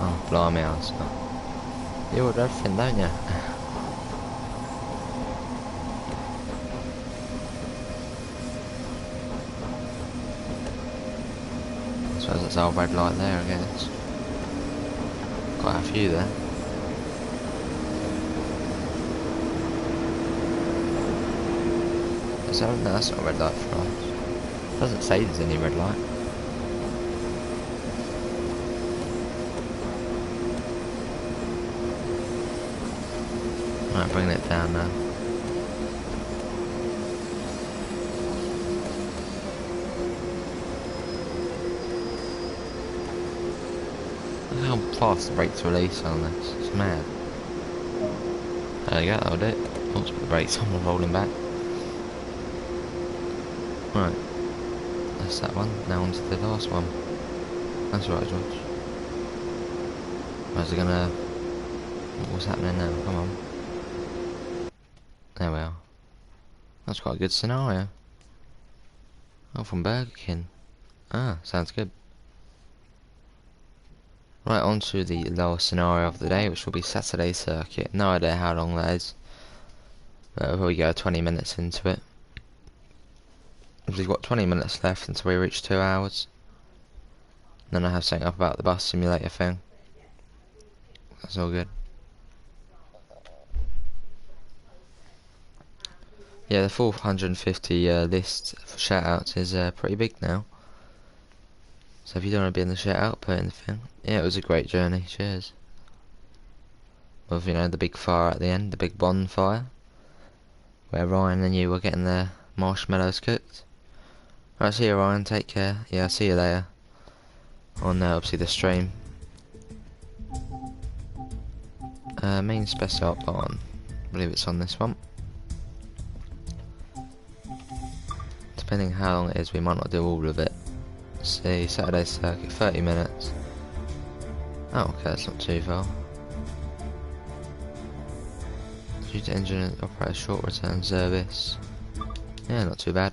Speaker 1: Oh, blimey, you order everything, don't you? I suppose it's our red light there, I guess. Quite a few there. No, that's not a red light for us. Doesn't say there's any red light. Right, bringing it down now. fast the brakes release on this. It's mad. There you go, that'll do it. Let's put the brakes on, we're rolling back. Right. That's that one. Now on to the last one. That's right, George. Where's it gonna... What's happening now? Come on. There we are. That's quite a good scenario. Oh, from Burger King. Ah, sounds good. Right, on to the last scenario of the day, which will be Saturday Circuit. No idea how long that is. But we'll probably go 20 minutes into it. We've got 20 minutes left until we reach 2 hours. Then I have something up about the bus simulator thing. That's all good. Yeah, the 450 list for shoutouts is pretty big now. So if you don't want to be in the shoutout, put in the thing. Yeah, it was a great journey. Cheers. With, you know, the big fire at the end, the big bonfire, where Ryan and you were getting the marshmallows cooked. Right, see you, Ryan. Take care. Yeah, I'll see you later. On obviously the stream. Main special on. I believe it's on this one. Depending how long it is, we might not do all of it. Let's see, Saturday Circuit, 30 minutes. Oh, okay, that's not too far. Due to engine operator short return service. Yeah, not too bad.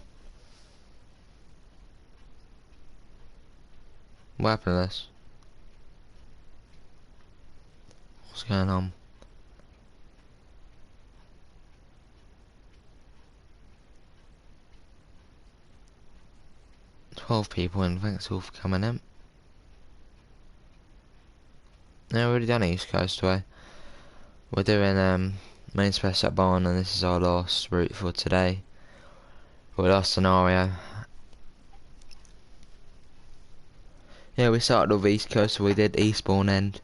Speaker 1: What happened to this? What's going on? $12 people in, thanks all for coming in. Yeah, we've already done East Coast Way. We're doing main space at Barn, and this is our last route for today. Or last scenario. Yeah, we started with East Coast, so we did Eastbourne End,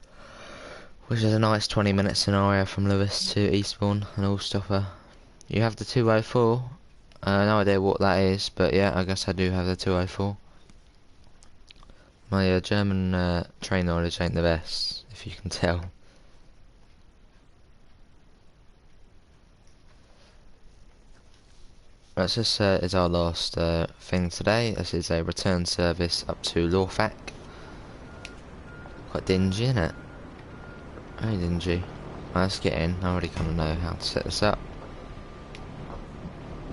Speaker 1: which is a nice 20-minute scenario from Lewis to Eastbourne and Allstopper. You have the 204. No idea what that is, but yeah, I guess I do have the 204. My German train knowledge ain't the best, if you can tell. Right, so this is our last thing today. This is a return service up to Lorfac. Quite dingy, isn't it? Very dingy. Right, let's get in. I already kind of know how to set this up.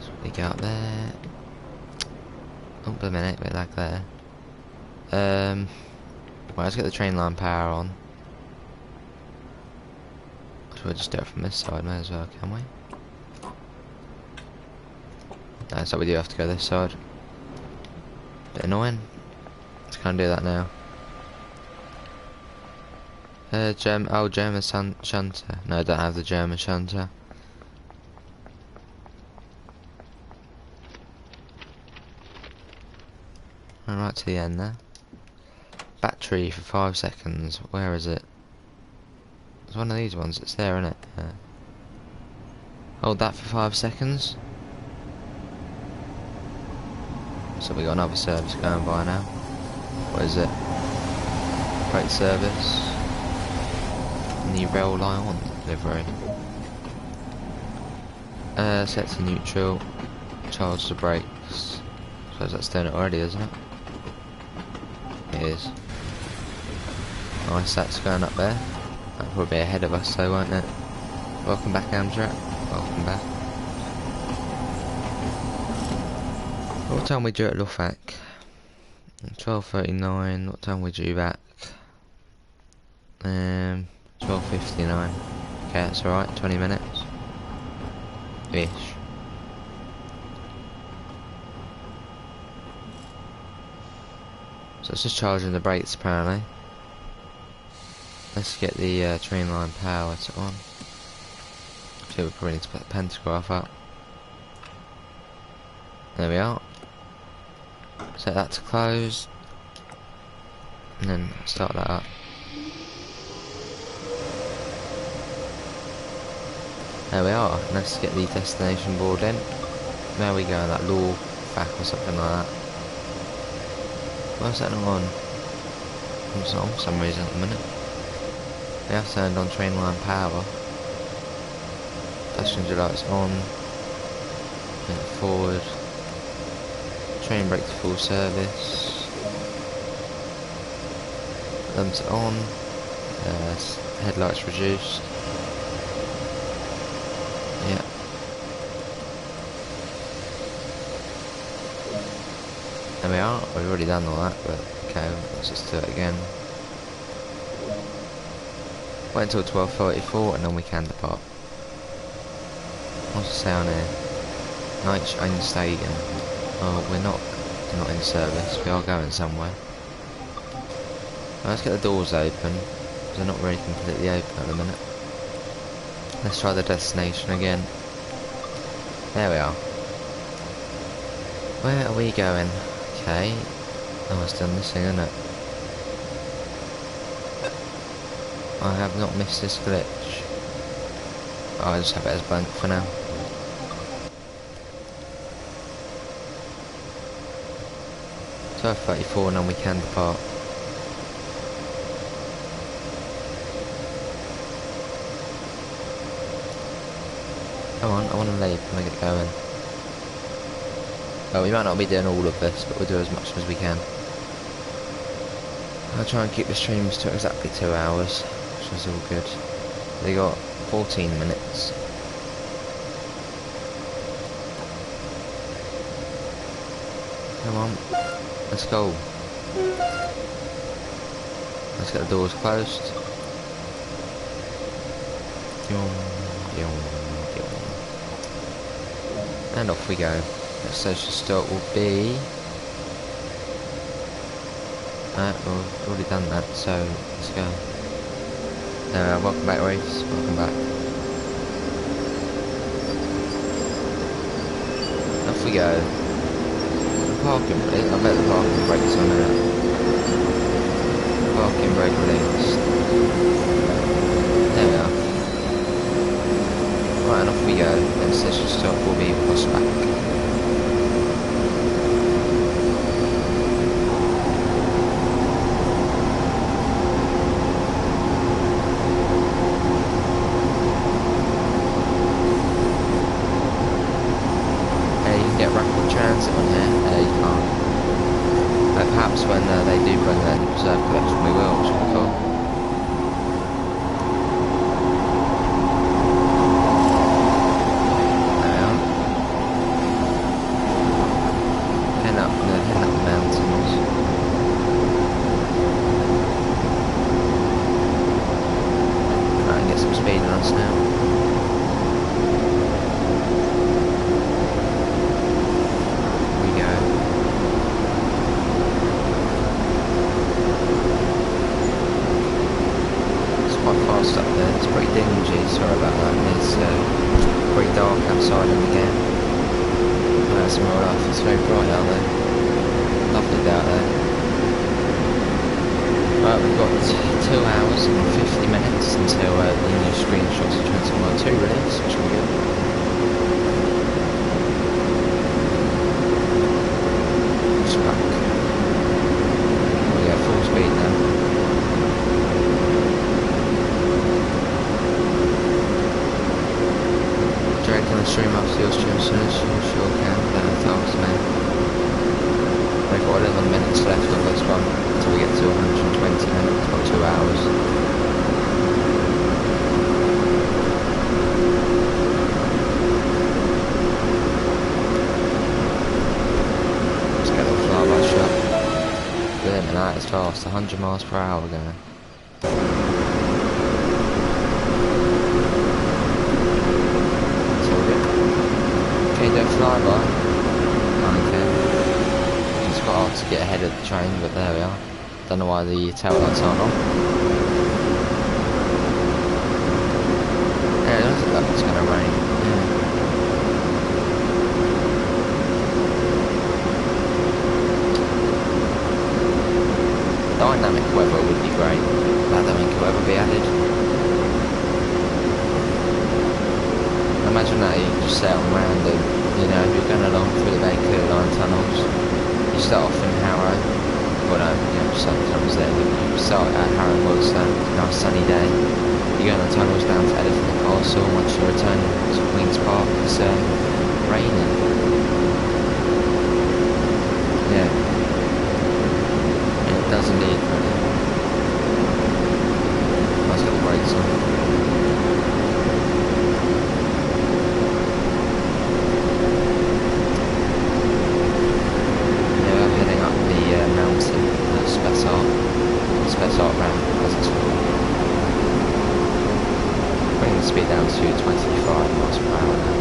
Speaker 1: So we go up there. Oh, a minute, bit like there. Right, let's get the train line power on. So we'll just do it from this side, may as well, can we? No, so we do have to go this side. Bit annoying. Just can't do that now. German shunter. No, I don't have the German shunter. Right to the end there. Battery for 5 seconds. Where is it? It's one of these ones. It's there, isn't it? Yeah. Hold that for 5 seconds. So we got another service going by now. What is it? Freight service. The rail line on delivery. Set to neutral. Charge the brakes. I suppose that's doing it already, isn't it? It is. Nice, that's going up there. That'll probably be ahead of us though, won't it? Welcome back, Amtrak. Welcome back. What time we due at Lorfac? 12:39. What time we due back? 12:59. Okay, that's alright. 20 minutes. Ish. So it's just charging the brakes apparently. Let's get the train line power on. So we probably need to put the pantograph up. There we are. Set that to close. And then start that up. There we are. Let's get the destination board in. There we go, that law back or something like that. Why's that not on? It's not on for some reason at the minute. We have turned on train line power. Passenger lights on. Minute forward. Train brake to full service. Lamps on. Headlights reduced. Yeah. There we are. We've already done all that, but okay, let's just do it again. Wait until 12:34 and then we can depart. What's it say on here? Night Einsteigen. Oh, we're not in service. We are going somewhere. Well, let's get the doors open. They're not really completely open at the minute. Let's try the destination again. There we are. Where are we going? Okay. Oh, it's done this thing, isn't it? I have not missed this glitch. Oh, I'll just have it as blank for now. So 34 and then we can depart. Come on, I want to leave and get going. Well, we might not be doing all of this, but we'll do as much as we can. I'll try and keep the streams to exactly 2 hours, which is all good. They got 14 minutes. Come on, let's go. Let's get the doors closed. And off we go. Next station stop will be... we've already done that, so let's go. Welcome back, Reese. Welcome back. Off we go. Parking brake. I bet the parking brake's on there. Parking brake released. There we are. Right, and off we go. Next station stop will be Prospect. Perhaps when they do bring their reserve collection, we will, which will be cool. There we are. Heading up the mountains. Try and get some speed on us now. Up there, it's pretty dingy, sorry about that. It's pretty dark outside in the game. That's my life, it's very bright out there. Lovely day out there. Right, we've got 2 hours and 50 minutes until the new screenshots of Transformer 2 release, which will be good. Just back. We go full speed now. Can stream up to your stream soon? Sure can. Thanks, man. We've got 11 minutes left of this one until we get to 120 minutes or 2 hours. Let's get the flyby shot. Brilliant, and that is fast. 100 miles per hour going. Don't fly by. Okay. It's quite hard to get ahead of the train, but there we are. Don't know why the tail lights aren't on. Yeah, it doesn't look like it's gonna rain. Yeah. Dynamic weather would be great. Dynamic weather be added. Imagine that you just set on random, you know, you're going along through the very clear line tunnels. You start off in Harrow, well no, you know, sometimes there, but you start at Harrow was a nice sunny day. You go in the tunnels down to Elephant Castle, and once you return to Queen's Park, it's raining. Yeah. It does indeed, really. I've got the brakes on. Yeah, we're heading up the mountain, the Spessart ramp, as it's called. Bringing the speed down to 25 miles per hour now.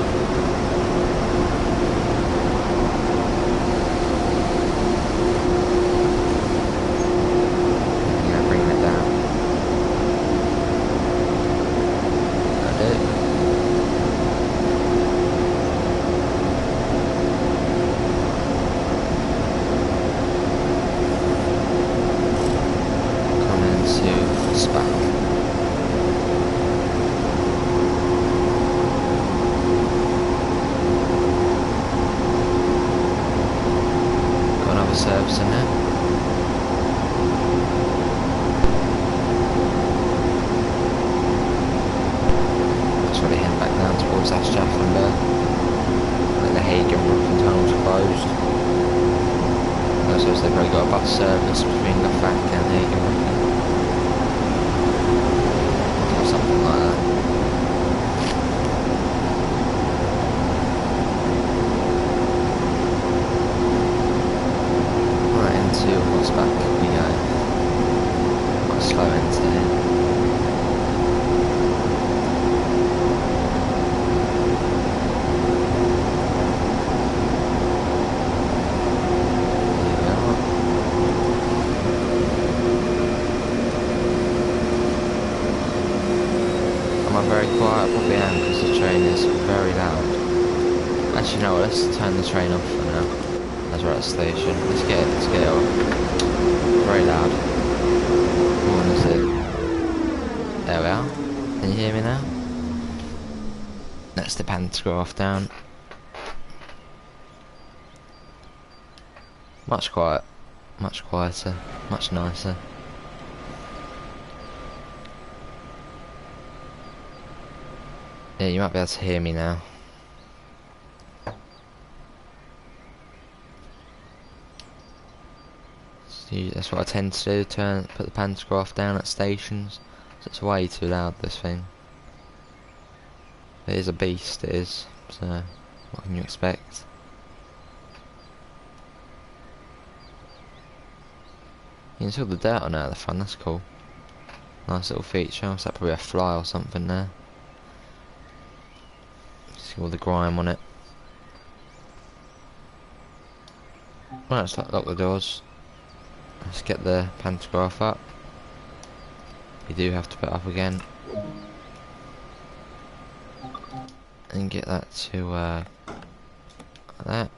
Speaker 1: Yeah, bringing it down. I do. Coming into Spack. Service in there. That's really heading back down towards Ashjaffelberg. Like the Hagen Rough and Tunnel's closed. I suppose they've probably got a bus service between Lafak and Hagen Rough. Or something like that. To what's back we go. Quite slow into here. Here we are. Am I very quiet? Probably am, because the train is very loud. Actually no, let's turn the train off for now. As we're at the station. Let's get it off. Very loud. What is it? There we are. Can you hear me now? That's the pantograph down. Much quieter, much nicer. Yeah, you might be able to hear me now. That's what I tend to do, put the pantograph down at stations. So it's way too loud, this thing. It is a beast, it is. So, what can you expect? You can see all the dirt on out of the front, that's cool. Nice little feature, so that probably a fly or something there. See all the grime on it. Right, let's lock the doors. Let's get the pantograph up. You do have to put it up again. And get that to like that.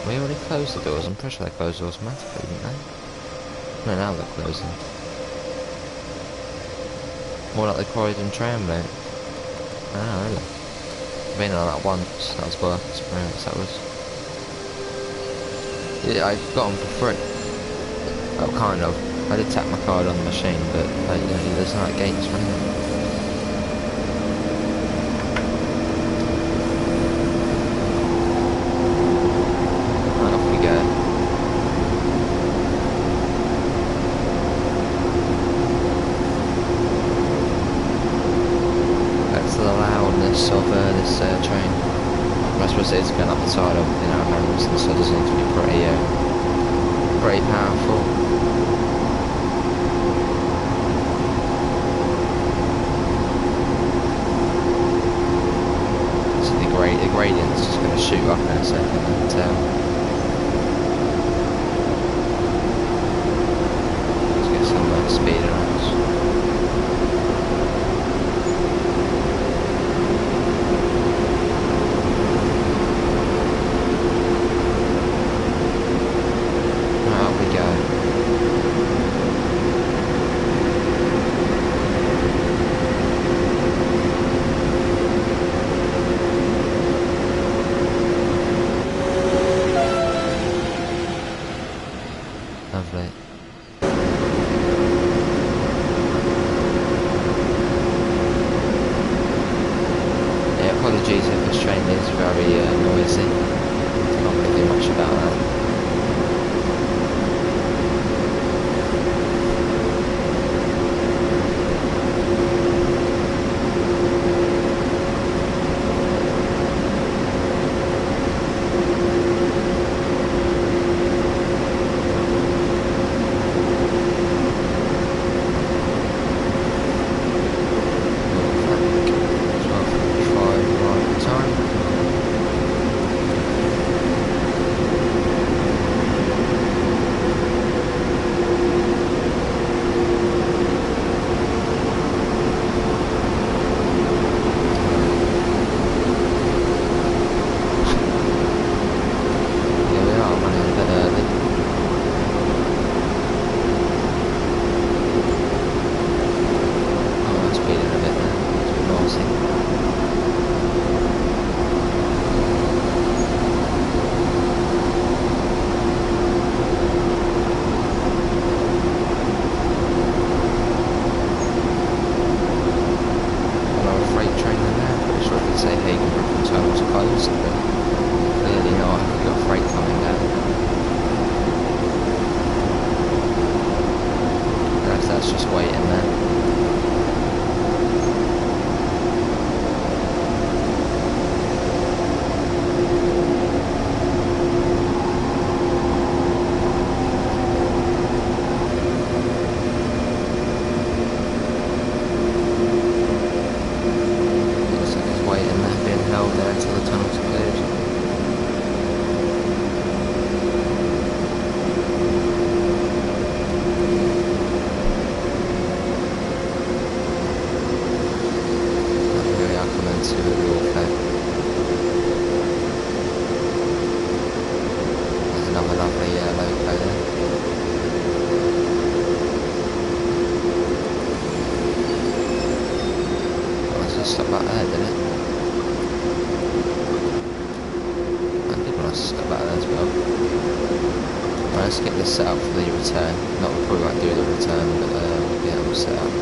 Speaker 1: We already closed the doors. I'm pretty sure they closed automatically, didn't they? No, now they're closing. More like the Croydon tramway. Oh, really? I've been on that once. That was worth experience. That was. Yeah, I got them for free. Well, kind of. I did tap my card on the machine, but you know, there's no gates for anything. Right, off we go. That's the loudness of this train. I suppose it is going up the side of, you know, mountains, so it does need to be pretty powerful. The gradient's just going to shoot up in a second, I can tell. Let's get some speed on us. apologies if this train is very noisy. Can't really do much about that. Stop back there, didn't it? I did want to stop back there as well. Right, let's get this set up for the return. Not, we probably won't do the return, but we'll get it all set up.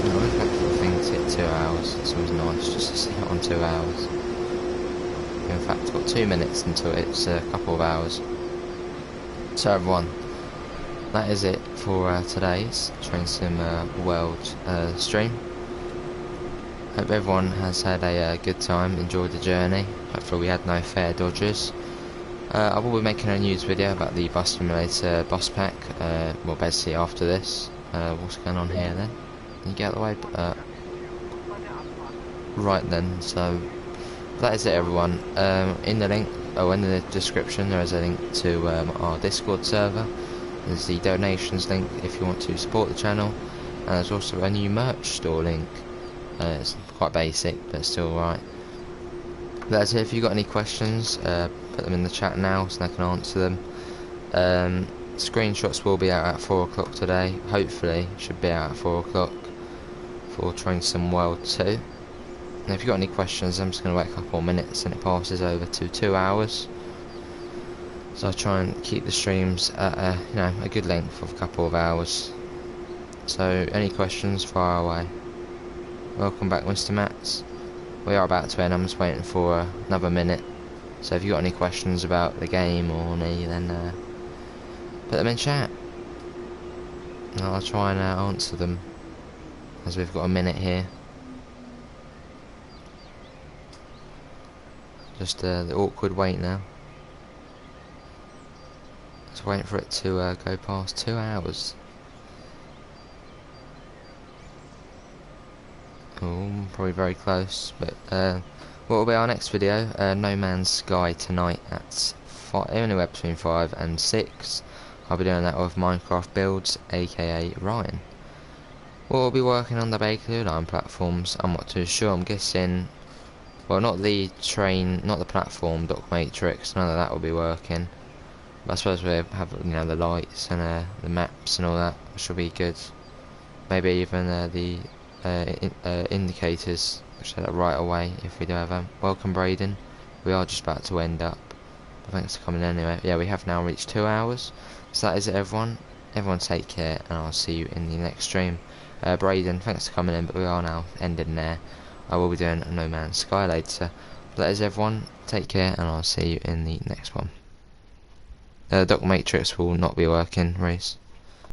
Speaker 1: No, we've had the thing to hit 2 hours. It's always nice just to sit on 2 hours. In fact, it's got 2 minutes until it's a couple of hours. So everyone, that is it for today's Train Sim World stream. Hope everyone has had a good time, enjoyed the journey. Hopefully we had no fare dodgers. I will be making a news video about the Bus Simulator bus pack, well basically after this. What's going on here then? Can you get out of the way? Right then, so that is it everyone. In the link, in the description there is a link to our Discord server. There's the donations link if you want to support the channel, and there's also a new merch store link. It's quite basic but still alright. That's it. If you've got any questions, put them in the chat now so I can answer them. Screenshots will be out at 4 o'clock today, hopefully should be out at 4 o'clock for Train Sim World 2. Now, if you've got any questions, I'm just going to wait a couple more minutes and it passes over to 2 hours. So I try and keep the streams at a good length of a couple of hours. So any questions, fire away. Welcome back, Mr. Mats. We are about to end. I'm just waiting for another minute. So if you've got any questions about the game or me, then put them in chat. And I'll try and answer them as we've got a minute here. Just the awkward wait now. Just waiting for it to go past 2 hours. Oh, probably very close. But what will be our next video? No Man's Sky tonight at anywhere between 5 and 6. I'll be doing that with Minecraft Builds, aka Ryan. We'll be working on the Bakerloo line platforms. I'm not too sure. I'm guessing. Well, not the train, not the platform, Dock Matrix, none of that will be working. But I suppose we have, the lights and the maps and all that, which will be good. Maybe even the indicators, which are right away if we do have them. Welcome, Braden. We are just about to end up. But thanks for coming anyway. Yeah, we have now reached 2 hours. So that is it, everyone. everyone take care, and I'll see you in the next stream. Braden, thanks for coming in, but we are now ending there. I will be doing a No Man's Sky later. But that is everyone, take care, and I'll see you in the next one. Doc Matrix will not be working, Reese.